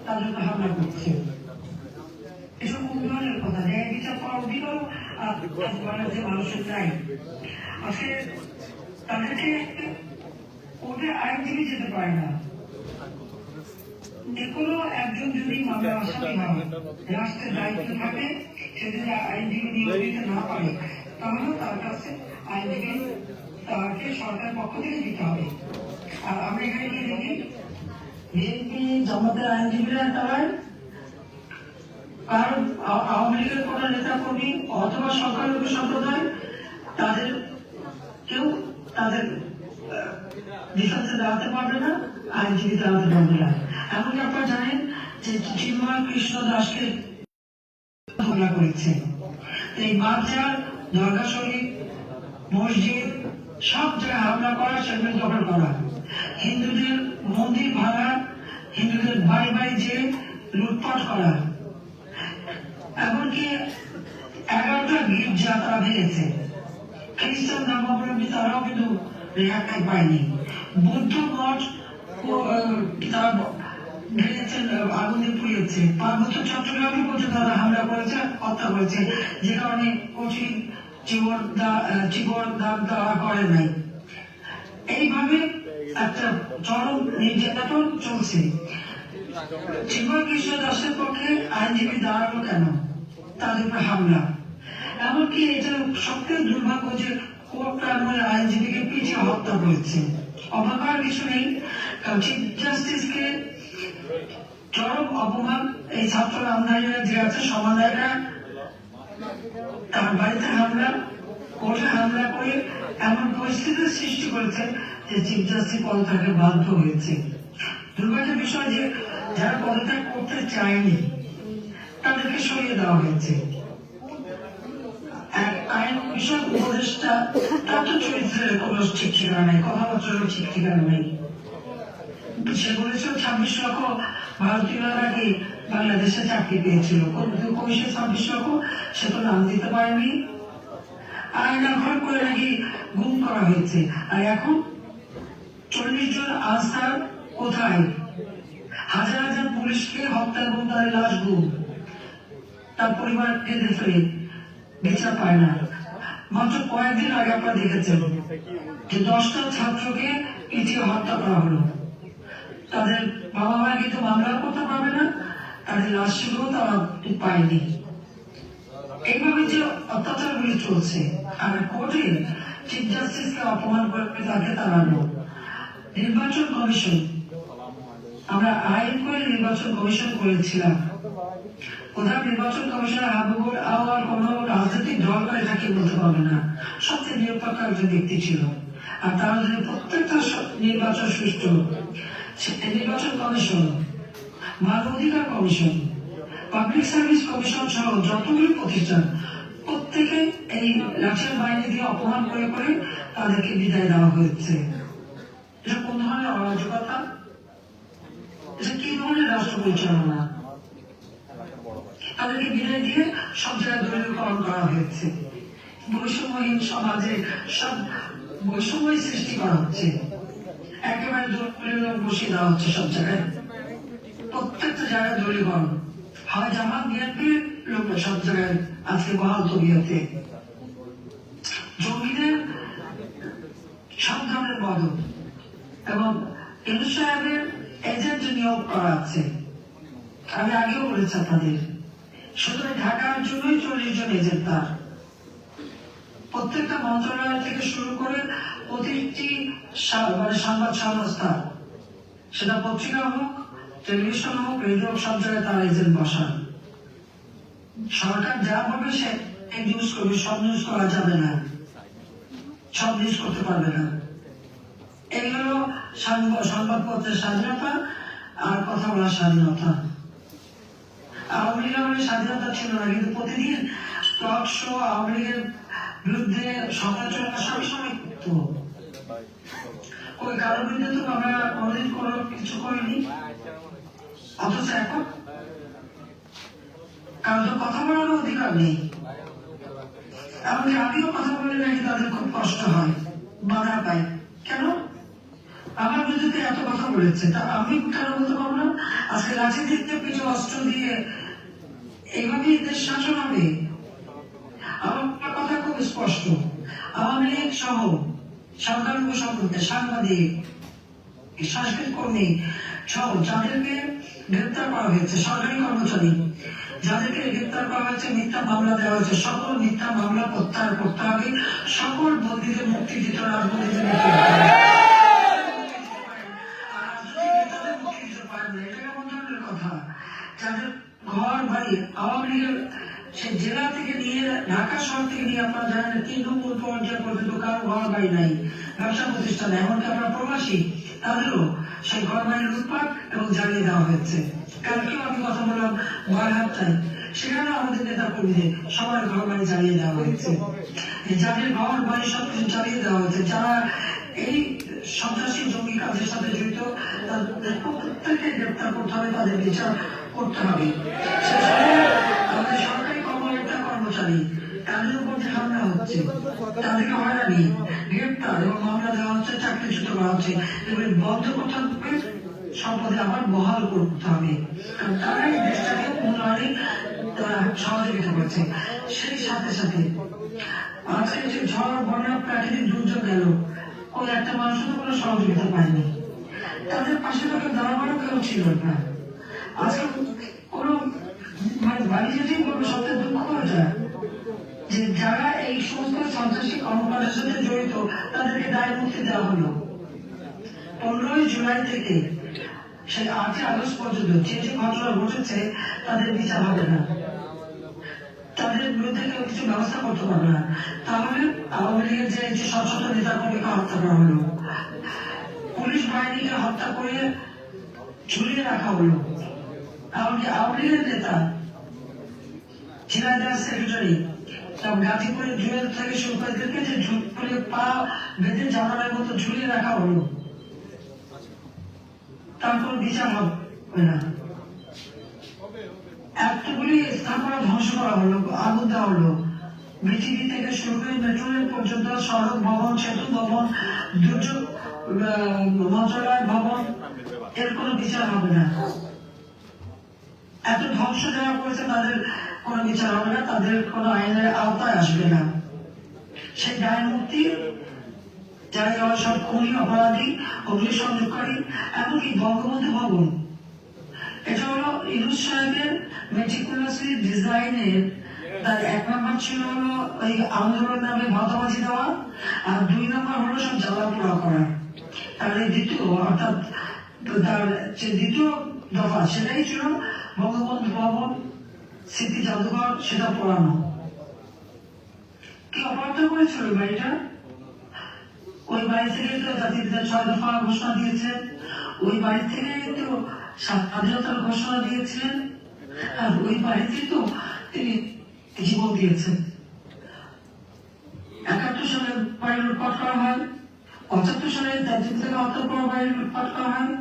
Speaker 1: তাদের হামলা করছে। এসব উন্নয়নের কথা, ন্যায় বিচার পাওয়ার অধিকার যে মানুষের চাই। আজকে তাদেরকে কোর্টে আইনজীবী যেতে পারে না। যেকোনো একজন যদি মামলা আসামি হয়, রাষ্ট্রের দায়িত্ব থাকে, সে যদি আইনজীবী নিয়োগ দিতে না পারে, তাহলে তার কাছে আইনজীবী তাকে সরকারের পক্ষ থেকে দিতে হবে। আর আমরা এখানে গিয়ে দেখি বিএনপি জামাতের আইনজীবীরা তারা কারণ আওয়ামী লীগের কোন নেতা কর্মী অথবা সংখ্যালঘু সম্প্রদায় তাদের কেউ তাদের ডিফেন্সে দাঁড়াতে পারবে না, আইনজীবী দাঁড়াতে পারবে না। এমনকি আপনারা জানেন যে চিন্ময় কৃষ্ণ দাসকে হামলা করেছে। এই বাজার, দরগা শরীফ, মসজিদ সব জায়গায় হামলা করা, সেগুলো দখল করা, হিন্দুদের মন্দির ভাঙা, হিন্দুদের বাড়ি বাড়ি যে লুটপাট করা, এমনকি 11টা গির্জা তারা ভেঙেছে। খ্রিস্টান ধর্মাবলম্বী তারাও কিন্তু রেহাই পায়নি। বৌদ্ধ মঠ তারা ভেঙেছেন, আগুন দিয়ে পুড়িয়েছে। পার্বত্য চট্টগ্রামে পর্যন্ত তারা হামলা করেছে, হত্যা করেছে, যে কারণে কঠিন জীবন দান তারা করে নাই। এইভাবে একটা চরম নির্যাতন চলছে। চিন্ময় কৃষ্ণ দাসের পক্ষে আইনজীবী দাঁড়ালো কেন? তাদের উপর হামলা। এমনকি এটা সবথেকে দুর্ভাগ্য যে কোর্ট প্রাঙ্গণে আইনজীবীকে পিছিয়ে হত্যা করেছে। অবাক হওয়ার কিছু নেই, চিফ জাস্টিসকে চরম অপমান এই ছাত্র আমদানিরা যে আছে সমাধায়রা তার বাড়িতে হামলা, কোর্টে হামলা করে এমন পরিস্থিতির সৃষ্টি করেছে যে চিফ জাস্টিস পদত্যাগে বাধ্য হয়েছে। দুর্ভাগ্যের বিষয় যে যারা পদত্যাগ করতে চায়নি তাদেরকে সরিয়ে দেওয়া হয়েছে। আইন বিষয়ক উপদেষ্টা তার তো চরিত্রের কোনো ঠিক ঠিকানা নেই, কথাবার্তারও ঠিক ঠিকানা নেই। সে বলেছিল 26 লক্ষ ভারতীয়রা নাকি বাংলাদেশে চাকরি পেয়েছিল, কইসে 26 লক্ষ, সে তো নাম দিতে পারেনি। আইন লঙ্ঘন করে নাকি গুম করা হয়েছে। আর এখন 40 জন আনসার কোথায়? হাজার হাজার পুলিশকে হত্যা এবং তাদের লাশ গুম, তার পরিবার কেঁদে ফেলে বিচার পায় না। মাত্র কয়েকদিন আগে আপনারা দেখেছেন যে 10টা ছাত্রকে পিটিয়ে হত্যা করা হলো। তাদের বাবা মা কিন্তু মামলা করতে পারবে না, তাদের লাশগুলো তারা পায়নি। এইভাবে যে অত্যাচারগুলি চলছে, আর কোর্টে চিফ জাস্টিসকে অপমান করে তাকে তাড়ানো। নির্বাচন কমিশন, আমরা আইন করে নির্বাচন কমিশন করেছিলাম। প্রধান নির্বাচন কমিশনার হাবিবুল আওয়াল কোন রাজনৈতিক দল করে তাকে বলতে পারবে না, সবচেয়ে নিরপেক্ষ একজন ব্যক্তি ছিল। আর তারা যদি প্রত্যেকটা নির্বাচন সুষ্ঠু, নির্বাচন কমিশন, মানবাধিকার কমিশন, পাবলিক সার্ভিস কমিশন সহ যতগুলি প্রতিষ্ঠান, প্রত্যেকে এই লাঠিয়াল বাহিনী দিয়ে অপমান করে করে তাদেরকে বিদায় দেওয়া হয়েছে। এটা কোন ধরনের অরাজকতা? এটা কি ধরনের রাষ্ট্র পরিচালনা? তাদেরকে বিদায় দিয়ে সব জায়গায় দলীয়করণ করা হয়েছে। বৈষম্যহীন সমাজে সব বৈষম্যই সৃষ্টি করা হচ্ছে, একেবারে দলীয় বসিয়ে দেওয়া হচ্ছে সব জায়গায়। প্রত্যেকটা জায়গায় দলীয়করণ হয়, জামাত বিএনপির লোক সব জায়গায় আজকে বহাল তবিয়তে। জঙ্গিদের সব ধরনের বদল এবং ইউনূস সাহেবের এজেন্ট নিয়োগ করা আছে। আমি আগেও বলেছি আপনাদের, শুধু ঢাকার জন্যই 40 জন এজেন্ট তার। প্রত্যেকটা মন্ত্রণালয় থেকে শুরু করে প্রতিটি সংবাদ সংস্থা, সেটা পত্রিকা হোক, টেলিভিশন হোক, রেডিও, সব জায়গায় তার এজেন্ট বসান। সরকার যা বলবে সে নিউজ করবে, সব নিউজ করা যাবে না, সব নিউজ করতে পারবে না। এই হলো সংবাদপত্রের স্বাধীনতা আর কথা বলার স্বাধীনতা। আওয়ামী লীগের আমাদের স্বাধীনতা ছিল না, কিন্তু প্রতিদিন টক শো আওয়ামী লীগের বিরুদ্ধে সমালোচনা সবসময় করতো। ওই কারোর বিরুদ্ধে তো আমরা কোনোদিন কোনো কিছু করিনি, অথচ এখন কারো তো কথা বলার অধিকার নেই। এমনকি আমিও কথা বলে নাকি তাদের খুব কষ্ট হয়, বাধা পায়। কেন? আমার বিরুদ্ধে এত কথা বলেছে, তা আমি কেন বলতে পারবো না? আজকে লাঠি দিতে পিছু অস্ত্র দিয়ে এইভাবেই দেশ শাসন হবে? আমার কথা খুব স্পষ্ট। আওয়ামী লীগ সহ সংখ্যালঘু সম্পর্কে সাংবাদিক, সাংস্কৃতিক কর্মী সহ যাদেরকে গ্রেপ্তার করা হয়েছে, সরকারি কর্মচারী যাদেরকে গ্রেপ্তার করা হয়েছে, মিথ্যা মামলা দেওয়া হয়েছে, সকল মিথ্যা মামলা প্রত্যাহার করতে হবে। সকল বন্দীদের মুক্তি দিতে হবে, রাজনীতিদের মুক্তি দিতে হবে। যাদের ঘর বাড়ি আওয়ামী লীগের সে জেলা থেকে নিয়ে ঢাকা শহর থেকে নিয়ে আপনারা জানেন 3 নম্বর পর্যায়ে পর্যন্ত কারো ঘর বাড়ি নাই, ব্যবসা প্রতিষ্ঠান, এমনকি আপনারা প্রবাসী, তাদেরও সেই ঘর বাড়ি লুটপাট এবং জ্বালিয়ে দেওয়া হয়েছে। কালকেও আমি কথা বললাম বারহাট্টায়, সেখানে আমাদের নেতা কর্মীদের সবার ঘর বাড়ি জ্বালিয়ে দেওয়া হয়েছে। যাদের ঘর বাড়ি সবকিছু জ্বালিয়ে দেওয়া হয়েছে, যারা এই সন্ত্রাসী জঙ্গি কাজের সাথে জড়িত, তাদের প্রত্যেককে গ্রেপ্তার করতে হবে, তাদের বিচার করতে হবে। সেখানে আমাদের সরকারি কর্মচারী তাদের উপর যে হামলা হচ্ছে, তাদেরকে হয়রানি, গ্রেপ্তার এবং মামলা দেওয়া হচ্ছে, চাকরিচ্যুত করা হচ্ছে, এগুলি বন্ধ করতে হবে, সম্পদে আবার বহাল করতে হবে। কারণ তারা এই দেশটাকে উন্নয়নে সহযোগিতা করছে। সেই সাথে সাথে আজকে যে ঝড়, বন্যা, প্রাকৃতিক দুর্যোগ গেল, ওই একটা মানুষের তো কোনো সহযোগিতা পায়নি। তাদের পাশে তো দাঁড়াবারও কেউ ছিল না। আজকে কোনো বাড়ি যেতেই বলবে, সবচেয়ে দুঃখ হয়ে যায় যে যারা এই সমস্ত সন্ত্রাসী কর্মকাণ্ডের সাথে জড়িত তাদেরকে দায় মুক্তি দেওয়া হলো। 15 জুলাই থেকে সেই 8 আগস্ট পর্যন্ত যে যে ঘটনা ঘটেছে তাদের বিচার হবে না, তাদের বিরুদ্ধে কেউ কিছু ব্যবস্থা করতে পারবে না। তাহলে আওয়ামী লীগের যে শত শত নেতা কর্মীকে হত্যা করা হলো, পুলিশ বাহিনীকে হত্যা করে ঝুলিয়ে রাখা হলো, এমনকি আওয়ামী লীগের নেতা ঝিনাইদহ সেক্রেটারি গাজীপুরে জুয়েল থেকে শুরু করে যে ঝুঁকলে পা বেঁধে জানালার মতো ঝুলিয়ে রাখা হলো, তার কোনো বিচার হবে না। এতগুলি স্থাপনা ধ্বংস করা হলো, আগুন দেওয়া হলো, বিটিভি থেকে শুরু করে মেট্রো রেল পর্যন্ত, সড়ক ভবন, সেতু ভবন, দুর্যোগ মন্ত্রণালয় ভবন, এর কোনো বিচার হবে না। এত ধ্বংস যারা করেছে তাদের কোনো বিচার হবে না, তাদের কোনো আইনের আওতায় আসবে না। সেই দায় মুক্তি যারা সব খুনি, অপরাধী, অগ্নিসংযোগকারী, এমনকি বঙ্গবন্ধু ভবন, এটা হলো ইউনুস সাহেবের মেটিকুলাসলি ডিজাইনের। তার 1 নম্বর ছিল হলো ওই আন্দোলন নামে ভাতাবাজি দেওয়া, আর 2 নম্বর হলো সব জ্বালাপোড়া করা। তার এই দ্বিতীয়, অর্থাৎ তার যে দ্বিতীয় দফা, সেটাই ছিল বঙ্গবন্ধু ভবন, স্মৃতি জাদুঘর, সেটা পড়ানো। কি অপরাধ করেছিল ওই বাড়িটা? ওই বাড়ি থেকে তো জাতির 6 দফা ঘোষণা দিয়েছে, ওই বাড়ি থেকে তো স্বাধীনতার ঘোষণা দিয়েছিলেন, আর ওই বাড়িতে তো তিনি জীবন দিয়েছেন। 71 সালে বাড়ি লুটপাট করা হয়, 75 সালে জাতির থেকে হত্যা করা বাড়ি লুটপাট করা হয়।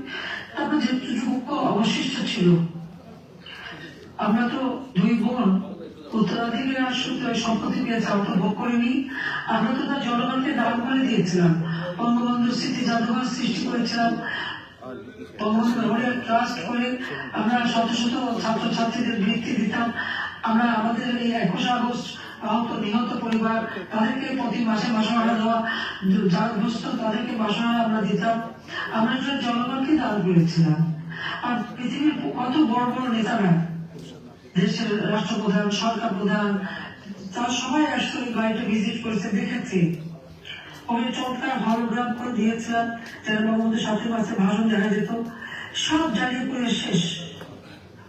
Speaker 1: তারপর যেটুকু অবশিষ্ট ছিল, আমরা তো 2 বোন উত্তরাধিকার সূত্রে সম্পত্তি পেয়েছে, আমরা তো ভোগ করিনি। আমরা তো তার জনগণকে দান করে দিয়েছিলাম, বঙ্গবন্ধুর স্মৃতি জাদুঘর সৃষ্টি করেছিলাম, বঙ্গবন্ধু মেমোরিয়াল ট্রাস্ট করে আমরা শত শত ছাত্রছাত্রীদের বৃত্তি দিতাম। আমরা আমাদের এই 21 আগস্ট আহত নিহত পরিবার, তাদেরকে প্রতি মাসে মাসোহারা দেওয়া, যারা দুস্থ তাদেরকে মাসোহারা আমরা দিতাম। আমরা জনগণকে দান করেছিলাম। আর পৃথিবীর কত বড় বড় নেতারা, দেশের রাষ্ট্রপ্রধান, সরকার প্রধান, তারা সবাই আসলে ওই বাড়িটা ভিজিট করেছে, দেখেছি। ওই চমৎকার হলোগ্রাম করে দিয়েছিলাম, যারা বঙ্গবন্ধু 7 মাসে ভাষণ দেখা যেত, সব জ্বালিয়ে পুড়ে শেষ।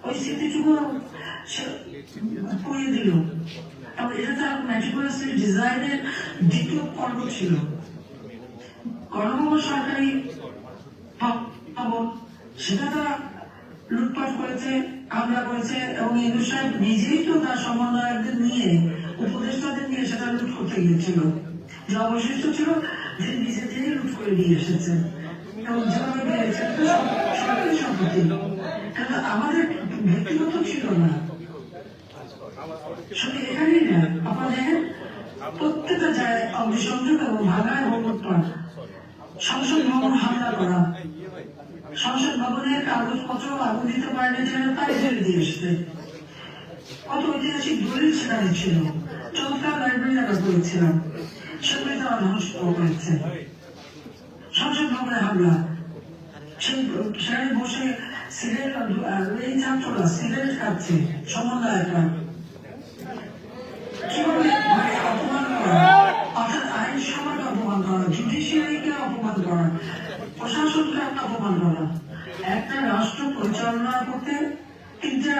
Speaker 1: ওই স্মৃতিটুকু পুড়িয়ে দিল। এটা তার মেটিকুলাসলি ডিজাইনের দ্বিতীয় পর্ব ছিল। গণভবন সরকারি ভবন, সেটা তারা লুটপাট করেছে, হামলা করেছে, এবং ইউনুস সাহেব নিজেই তো তার সমন্বয়কদের নিয়ে, উপদেষ্টাদের নিয়ে সেটা লুট করতে গিয়েছিল। যে অবশিষ্ট ছিল তিনি নিজেই লুট করে নিয়ে এসেছেন, এবং যেভাবে দিয়েছেন সরকারি সম্পত্তি, কিন্তু আমাদের ব্যক্তিগত ছিল না। শুধু এখানেই না, আপনারা দেখেন প্রত্যেকটা জায়গায় অগ্নিসংযোগ এবং ভাঙা এবং লুটপাট। সংসদ ভবন হামলা করা, সংসদ ভবনের কাগজপত্র আগুন দিতে পারেনি, তাই জেলে দিয়ে এসছে। কত ঐতিহাসিক দলিল সেখানে ছিল, চমৎকার লাইব্রেরি আমরা করেছিলাম, সেগুলি তারা ধ্বংস করেছে। সংসদ ভবনে হামলা, সেখানে বসে সিগারেট, এই ছাত্ররা সিগারেট খাচ্ছে, সমন্বয়করা কিভাবে অপমান করা, অর্থাৎ আইন সভাকে অপমান করা, জুডিশিয়ারিকে অপমান করা, প্রশাসনকে অপমান করা। একটা রাষ্ট্র পরিচালনা করতে তিনটা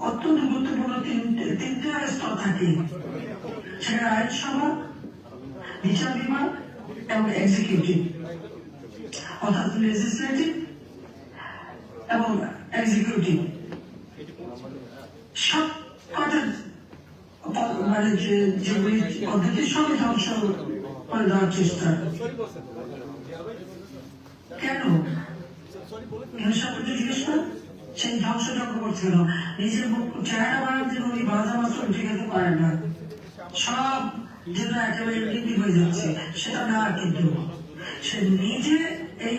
Speaker 1: অত্যন্ত গুরুত্বপূর্ণ তিনটা স্তর থাকে, সেটা আইনসভা, বিচার বিভাগ এবং এক্সিকিউটিভ, অর্থাৎ লেজিসলেটিভ এবং এক্সিকিউটিভ। সব কটা মানে যেগুলি পদ্ধতি সবই ধ্বংস করে দেওয়ার চেষ্টা। কেন? জিজ্ঞেস করেন। সেই ধ্বংসযজ্ঞ করছিল। নিজের চেহারা বানাতে উনি ভাজা মাছ উঠে খেতে পারে না, সব যেন একেবারে বৃদ্ধি হয়ে যাচ্ছে, সেটা না, কিন্তু সে নিজে এই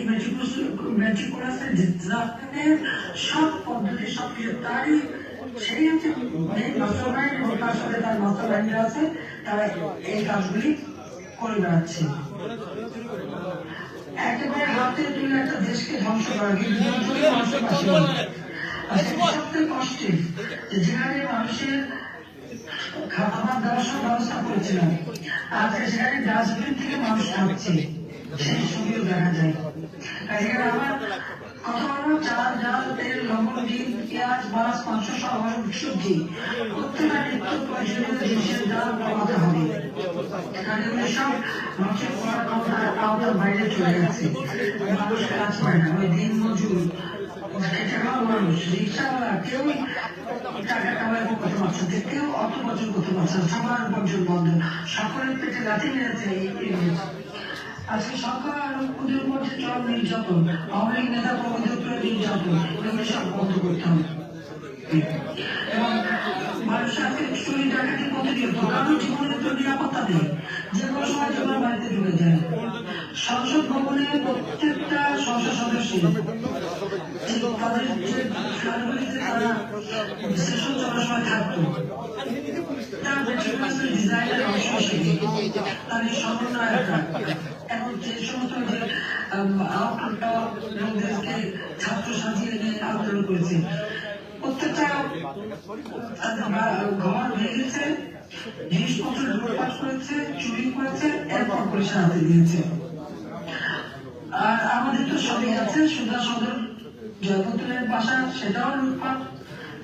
Speaker 1: মেটিকুলাসের সব পদ্ধতি সবকিছু তারই, সেই হচ্ছে মাস্টারমাইন্ড, এবং তার সাথে তার মাস্টারমাইন্ডরা আছে, তারা এই কাজগুলি করে বেড়াচ্ছে। একেবারে হাতে তুলে একটা দেশকে ধ্বংস করা, কিন্তু মানুষের পাশে সবচেয়ে কষ্টের, যেখানে মানুষের খাবার দাবার সব ব্যবস্থা করেছিলাম, আজকে সেখানে ডাস্টবিন থেকে মানুষ খাচ্ছে, সেই ছবিও দেখা যায়। এখানে আমার কথা হলো, চাল, ডাল, তেল, লবণ, ডিম, পেঁয়াজ, মাছ, মাংস, সব সবজি, প্রত্যেকটা নিত্য প্রয়োজনীয় জিনিসের দাম কমাতে হবে। এখানে সব মানুষের করার ক্ষমতার আওতার বাইরে চলে গেছে। মানুষ কাজ পায় না, ওই দিন মজুর, খেটে খাওয়া মানুষ, রিক্সাওয়ালা, কেউ টাকা কামাই করতে পারছে না, কেউ অত বছর করতে পারছে না, সবার বর্জন বন্ধ, সকলের পেটে লাথি মেরেছে এই। আজকে সরকার ওদের মধ্যে চল নির্যাতন, আওয়ামী লীগ নেতা কর্মীদের উপরে নির্যাতন, এগুলো সব বন্ধ করতে হবে। এবং মানুষ আজকে চুরি ডাকাতি প্রতিনিয়ত, কারণ জীবনের তো নিরাপত্তা নেই, যে কোনো সময় যে কোনো বাড়িতে ঢুকে যায়। সংসদ ভবনে প্রত্যেকটা সংসদ সদস্য তাদের যে ফ্ল্যাটগুলিতে তারা সেশন চলার সময় থাকতো, ডিজাইনের অংশ হিসেবে তাদের সমন্বয়করা, এবং যে সমস্ত যে লোকদেরকে ছাত্র সাজিয়ে এনে আন্দোলন করেছে, প্রত্যেকটা ঘর ভেঙেছে, জিনিসপত্র লুটপাট করেছে, চুরি করেছে, এরপর পুলিশের হাতে দিয়েছে। আর আমাদের তো সবই আছে, সুধা সদর জয়পুতুলের বাসা, সেটাও লুটপাট,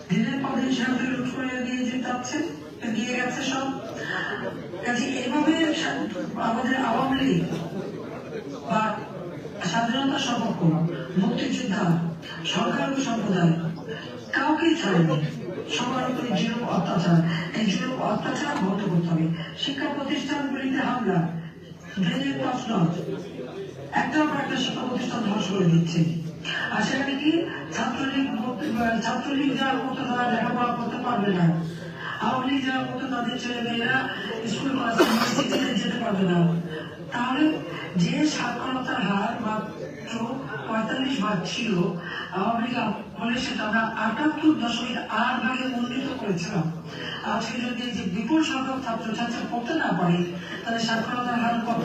Speaker 1: দিনের পর দিন সেখানে লুট করে দিয়ে যাচ্ছে, দিয়ে গেছে সব। কাজে এইভাবে আমাদের আওয়ামী লীগ বা স্বাধীনতা সপক্ষ মুক্তিযোদ্ধা সংখ্যালঘু সম্প্রদায় কাউকেই ছাড়েনি, সবার উপরে জুলুম অত্যাচার, এই জুলুম অত্যাচার বন্ধ করতে হবে। শিক্ষা প্রতিষ্ঠানগুলিতে হামলা, ব্রেনের প্রশ্ন, একটার পর একটা শিক্ষা প্রতিষ্ঠান ধ্বংস করে দিচ্ছে। আর সেখানে কি ছাত্রলীগ যাওয়ার মতো তারা লেখাপড়া করতে পারবে না, আওয়ামী লীগ যাওয়ার মতো তাদের ছেলে মেয়েরা স্কুল কলেজে যেতে পারবে না। তাহলে যে সাক্ষরতার হার মাত্র 45% ছিল আওয়ামী লীগ আমলে, সেটা আমরা 78.8 উন্নীত করেছিলাম। আজকে যদি যে বিপুল সংখ্যক ছাত্রছাত্রী পড়তে না পারে, তাহলে সাক্ষরতার হার কত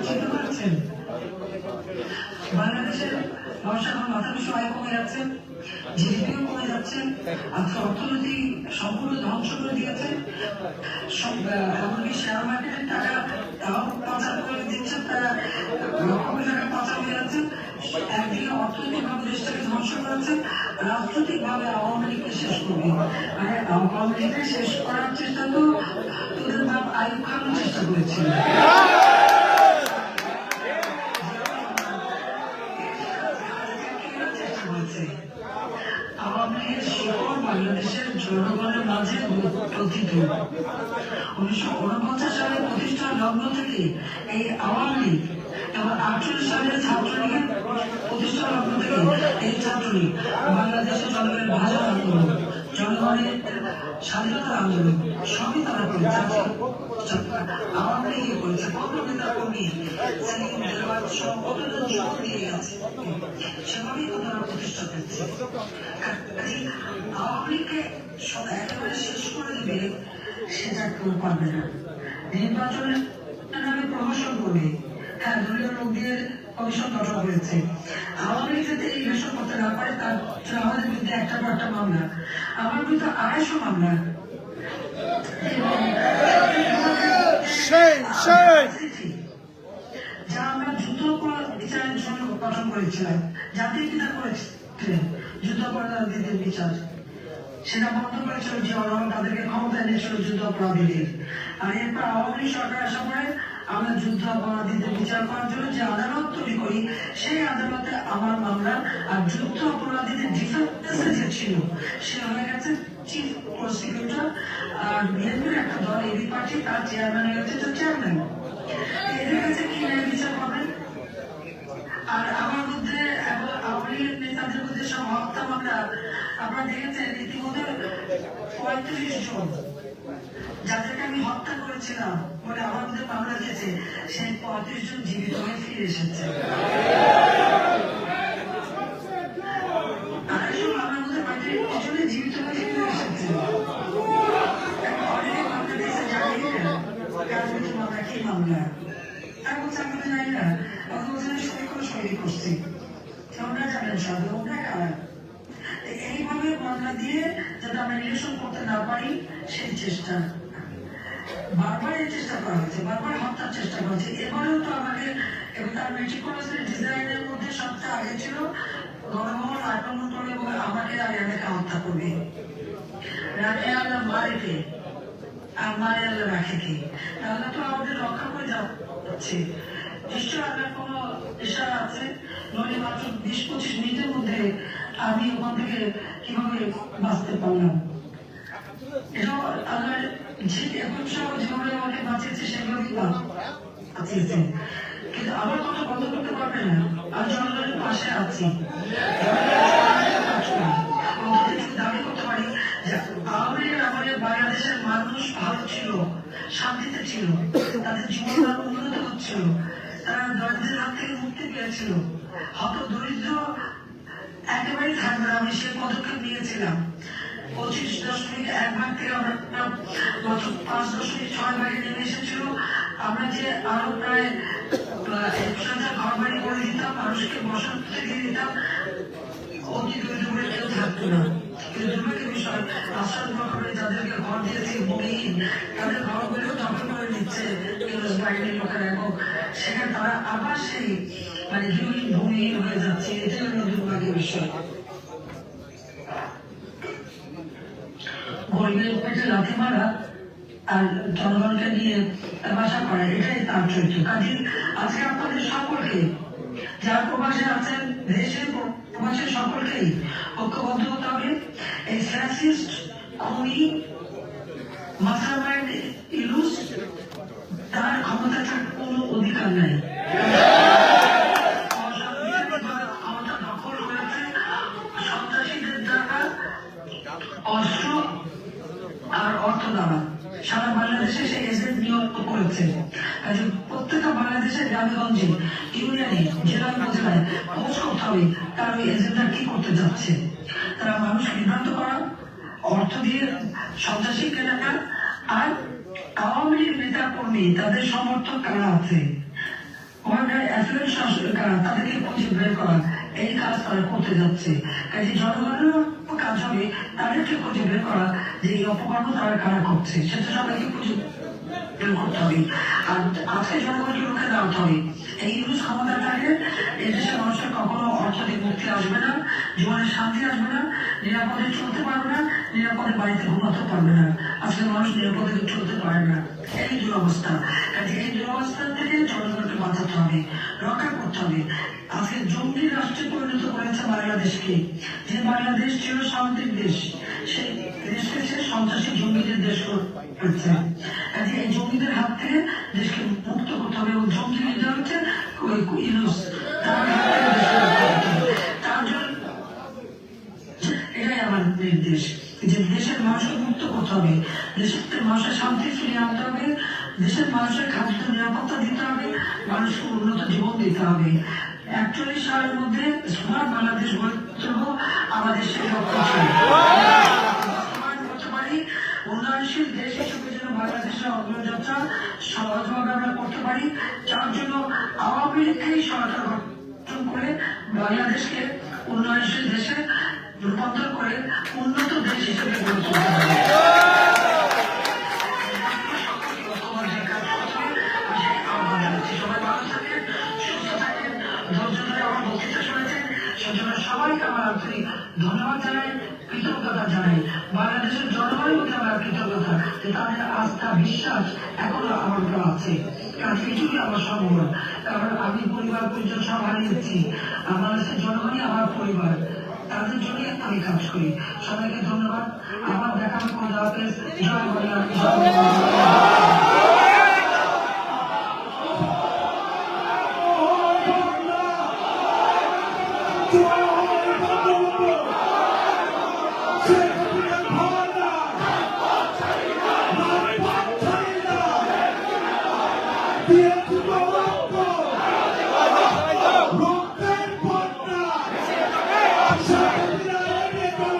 Speaker 1: চিন্তা করেছেন? বাংলাদেশের মানুষ এখন মাথাপিছু আয় কমে যাচ্ছে, জিডিপিও কমে যাচ্ছে, আজকে অর্থনীতি সম্পূর্ণ ধ্বংস করে দিয়েছে। এমনকি শেয়ার মার্কেটের টাকা পাচার করে দিচ্ছে, তারা লক্ষ কোটি টাকা পাচার হয়ে যাচ্ছে। একদিকে অর্থনৈতিক ভাবে দেশটাকে ধ্বংস করেছে, রাজনৈতিক ভাবে আওয়ামী লীগকে শেষ করবে। মানে আওয়ামী লীগকে শেষ করার চেষ্টা তো তোদের বাপ আইয়ুব খানও চেষ্টা করেছিল। আওয়ামী লীগের শিকড় বাংলাদেশের জনগণের মাঝে প্রথিত। 1949 সালের প্রতিষ্ঠার লগ্ন থেকে এই আওয়ামী লীগ এবং 48 সালের ছাত্রলীগের প্রতিষ্ঠার লগ্ন থেকে এই ছাত্রলীগ বাংলাদেশের জনগণের ভাষা আন্দোলন, জনগণের স্বাধীনতার আন্দোলন সবই তারা করেছে। আওয়ামী লীগ করেছে, কত নেতা কর্মী কতজন জীবন দিয়ে গেছে, সেভাবেই তো তারা প্রতিষ্ঠা করছে। আওয়ামী লীগকে একেবারে শেষ করে দেবে সেটা কেউ পারবে না। নির্বাচনের নামে প্রহসন করবে, হ্যাঁ দলীয় লোক দিয়ে কমিশন গঠন করেছে। আওয়ামী লীগ যাতে এই ইলেকশন করতে না পারে, তার জন্য আমাদের বিরুদ্ধে একটা পর একটা মামলা, আমার বিরুদ্ধে 250 মামলা, যা আমরা যুদ্ধ বিচারের জন্য গঠন করেছিলাম, জাতির পিতা করেছিলেন যুদ্ধাপরাধীদের বিচার, সেটা বন্ধ করেছিল জিয়াউর রহমান, তাদেরকে ক্ষমতা এনেছিল যুদ্ধ অপরাধীদের। আর এরপর আওয়ামী লীগ সরকার আসার পরে আমরা যুদ্ধ অপরাধীদের বিচার করার জন্য যে আদালত তৈরি করি, সেই আদালতে আমার মামলা, আর যুদ্ধ অপরাধীদের ডিফেন্সে যে ছিল সে হয়ে গেছে চিফ প্রসিকিউটর, আর বিএনপির একটা দল এবি পার্টি, তার চেয়ারম্যান হয়ে গেছে চেয়ারম্যান। এদের কাছে কি ন্যায় বিচার পাবেন? আর আমার মধ্যে আওয়ামী লীগের নেতাদের মধ্যে সব যেসব হত্যা মামলা আপনারা দেখেছেন ইতিমধ্যে 35 জন যাদেরকে আমি হত্যা করেছিলাম বলে আমার মধ্যে মামলা দিয়েছে, সেই 35 জন জীবিত হয়ে ফিরে এসেছে। আড়াইশো মামলার মধ্যে 35 জনে জীবিত হয়ে ফিরে এসেছে। অনেকে মামলা দিয়েছে জানি না রাজনীতি মামলা কি মামলা, তার বলছে আমি তো জানি না, আমাকে বলছে সই করছি, ওনারা জানেন সব, ওনারা খারাপ। এইভাবে মামলা দিয়ে যাতে আমরা নিরসন করতে না পারি সেই চেষ্টা, বারবার এই চেষ্টা করা হয়েছে, বারবার হত্যার চেষ্টা করা হয়েছে। এবারেও তো আমাকে তার মেট্রিকুলাসের ডিজাইনের মধ্যে সবচেয়ে আগে ছিল গণভবন আক্রমণ করবে এবং আমাকে আর এলাকা হত্যা করবে, রাখে আল্লাহ মারেকে আর মারে আল্লাহ রাখে কি, তাহলে তো আমাদের রক্ষা করে যাচ্ছে। নিশ্চয় আপনার কোনো ইশারা আছে, নইলে মাত্র 20-25 মিনিটের মধ্যে আমি ওখান থেকে কিভাবে বাঁচতে পারলাম। এটাও আল্লাহ এখন সব যেভাবে আমাকে বাঁচিয়েছে সেগুলোই বাঁচিয়েছে, কিন্তু আমার কথা বন্ধ করতে পারবে না। আমি জনগণের পাশে আছি, দাবি করতে পারি যে আমাদের বাংলাদেশের মানুষ ভালো ছিল, শান্তিতে ছিল, তাদের জীবন উন্নত হচ্ছিল, তারা দরিদ্রের হাত থেকে মুক্তি পেয়েছিল, হত দরিদ্র একেবারেই থাকবে। আমি সে পদক্ষেপ নিয়েছিলাম। 25.1 ভাগ থেকে আমরা 5.6 ভাগে নেমে এসেছিল। আমরা যে আরো প্রায় 1,000 ঘর বাড়ি করে দিতাম, মানুষকে বসত দিয়ে দিতাম, অতি দরিদ্র বলে কেউ থাকতো না। কিন্তু দুর্ভাগ্যের বিষয়, রাষ্ট্রীয় যাদেরকে ঘর দিয়েছি ভূমিহীন, তাদের ঘরগুলো দখল করে নিচ্ছে বাইরের লোকেরা, এবং সেখানে তারা আবার সেই গৃহহীন ভূমিহীন হয়ে যাচ্ছে। এটাই হলো দুর্ভাগ্যের বিষয়। গরিবের পেটে লাথি মারা আর জনগণকে নিয়ে তামাশা করা, এটাই তার চরিত্র। কাজে আজকে আপনাদের সকলকে, যারা প্রবাসে আছেন, দেশে প্রবাসে সকলকেই ঐক্যবদ্ধ হতে হবে। এই ফ্যাসিস্ট খুনি মাস্টারমাইন্ড ইউনুস, তার ক্ষমতা থাকার কোনো অধিকার নাই। ক্ষমতা দখল করেছে সন্ত্রাসীদের দ্বারা, অস্ত্র আর অর্থ দ্বারা। সারা বাংলাদেশে সে এজেন্ট নিয়োগ করেছে। প্রত্যেকটা বাংলাদেশের গ্রামে-গঞ্জে, ইউনিয়নে, জেলায় উপজেলায় খোঁজ করতে হবে তার ওই এজেন্টরা কি করতে যাচ্ছে। তারা মানুষকে বিভ্রান্ত করা, অর্থ দিয়ে সন্ত্রাসী কেনাকা, আর আওয়ামী লীগ নেতা কর্মী তাদের সমর্থক কারা আছে, তাদেরকে খুঁজে বের করা, এই কাজ তারা করতে যাচ্ছে। কাজে জনগণেরও কাজ হবে তাদেরকে খুঁজে বের করা যে এই অপকর্ম তারা কারা করছে, সেটা সবাইকে খুঁজে বের করতে হবে। আর আজকে জনগণকে রুখে দাঁড়াতে হবে। এই ইউনুস ক্ষমতা থাকে, এদেশের মানুষের কখনো অর্থনৈতিক মুক্তি আসবে না, জীবনে শান্তি আসবে না, নিরাপদে চলতে পারবে না, নিরাপদে বাড়িতে ঘুমাতে পারবে না। আজকে মানুষ নিরাপদে চলতে পারে না, এই দুরবস্থা। কাজে এই দুরবস্থা থেকে জনগণকে বাঁচাতে হবে, রক্ষা করতে হবে। আজকে জঙ্গি রাষ্ট্রে পরিণত করেছে বাংলাদেশকে। যে বাংলাদেশ ছিল শান্তির দেশ, সেই দেশকে সে সন্ত্রাসী জঙ্গিদের দেশ করছে। কাজে এই জঙ্গিদের হাত থেকে দেশকে মুক্ত করতে হবে, এবং জঙ্গি লিডার হচ্ছে ইউনুস, তার জন্য এটাই আমার নির্দেশ যে দেশের মানুষকে মুক্ত করতে হবে, দেশের মানুষের শান্তি ফিরিয়ে আনতে হবে, দেশের মানুষের খাদ্য নিরাপত্তা দিতে হবে, মানুষকে উন্নত জীবন দিতে হবে। 41 সালের মধ্যে স্মার্ট বাংলাদেশ গড়ে তুলবো, আমাদের সেই লক্ষ্য ছিল। বাস্তবায়ন করতে পারি, উন্নয়নশীল দেশ হিসেবে যেন বাংলাদেশের অগ্রযাত্রা সহজভাবে আমরা করতে পারি, যার জন্য আওয়ামী লীগকেই সরকার গঠন করে বাংলাদেশকে উন্নয়নশীল দেশে রূপান্তর করে উন্নত দেশ হিসেবে গড়ে তুলতে হবে। সবাইকে আমার আন্তরিক ধন্যবাদ জানাই, কৃতজ্ঞতা জানাই। বাংলাদেশের জনগণের মধ্যে আমার কৃতজ্ঞতা যে তাদের আস্থা বিশ্বাস এখনো আমার উপর আছে। কারণ এটুকুই আমার সম্মান, কারণ আমি পরিবার পরিজন সব হারিয়েছি, বাংলাদেশের জনগণই আমার পরিবার, তাদের জন্য আমি কাজ করি। সবাইকে ধন্যবাদ। আমার দেখা হবে, খোদা হাফেজ। জয় বাংলা, জয় বাংলা।
Speaker 2: দিয়েছি তো রক্ত, রক্তের বন্যা, শেখ হাসিনা এড়িয়ে গেল,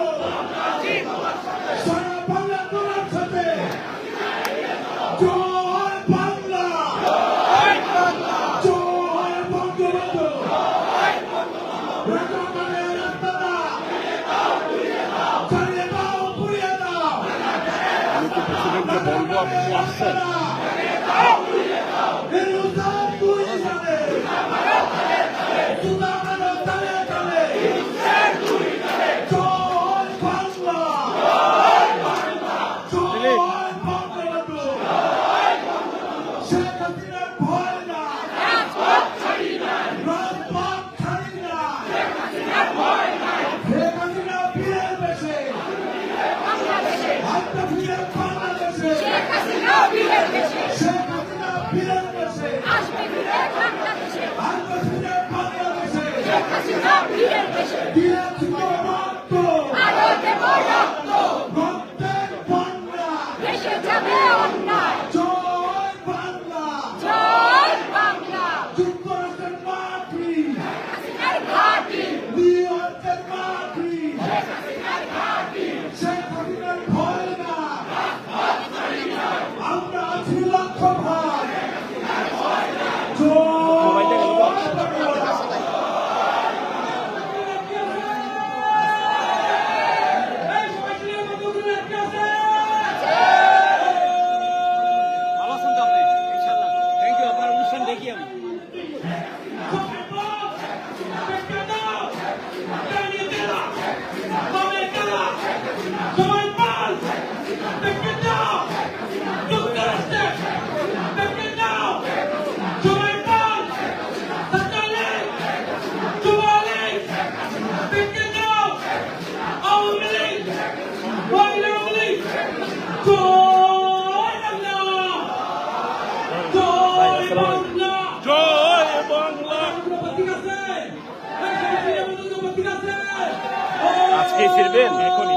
Speaker 2: সারা বাংলা তোমার সাথে, জয় বাংলা, জয় বঙ্গবন্ধু, রাজাকারের রাস্তাটা চালিয়ে দাও, পুড়িয়ে দাও,
Speaker 3: আমি তো প্রেসিডেন্টকে বলবো আপনি আসছেন।
Speaker 2: হিন্দুস্তান দুই সালে, সুদামানো তালে তালে, জয় বাংলা, জয় বঙ্গবন্ধু, শেখ হাসিনার ভয় না, রাজপথ ছাড়ি না, শেখ হাসিনা বীরের বেশে, আত্মা বীরের বাংলাদেশে, শেখ হাসিনা বীরের বেশে, আত্মা বীরের বাংলাদেশে, দিয়েছি তো রক্ত, রক্তের বন্যা, জয় বাংলা, যুক্তরাষ্ট্রের মাটি, নিউ ইয়র্কের মাটি, শেখ হাসিনার ভয় না, আমরা আছি লক্ষ ভাই, জয় বাংলা।
Speaker 3: ভালো আছেন তো আপনি? ইনশাআল্লাহ। থ্যাংক ইউ, আপনার অনুষ্ঠান দেখি আমি। জয় বাংলা। আজকেই ফিরবেন? এখনই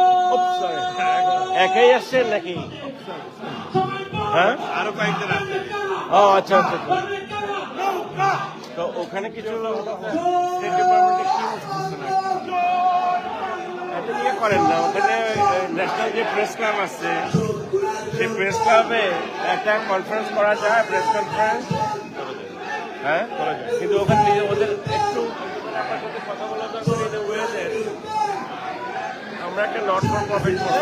Speaker 3: একাই আসছেন নাকি? হ্যাঁ, আরো কয়েকজন আছে। ও আচ্ছা আচ্ছা আচ্ছা। তো ওখানে কিছু স্টেট ডিপার্টমেন্টে কি এত ইয়ে করেন না, ওখানে ন্যাশনাল যে প্রেস ক্লাব আছে সেই প্রেস ক্লাবে একটা কনফারেন্স করা যায়, প্রেস কনফারেন্স। হ্যাঁ, কিন্তু ওখানে নিজে ওদের একটু আমার সাথে কথা বলা দরকার। আমরা একটা নট ফর প্রফিট করতে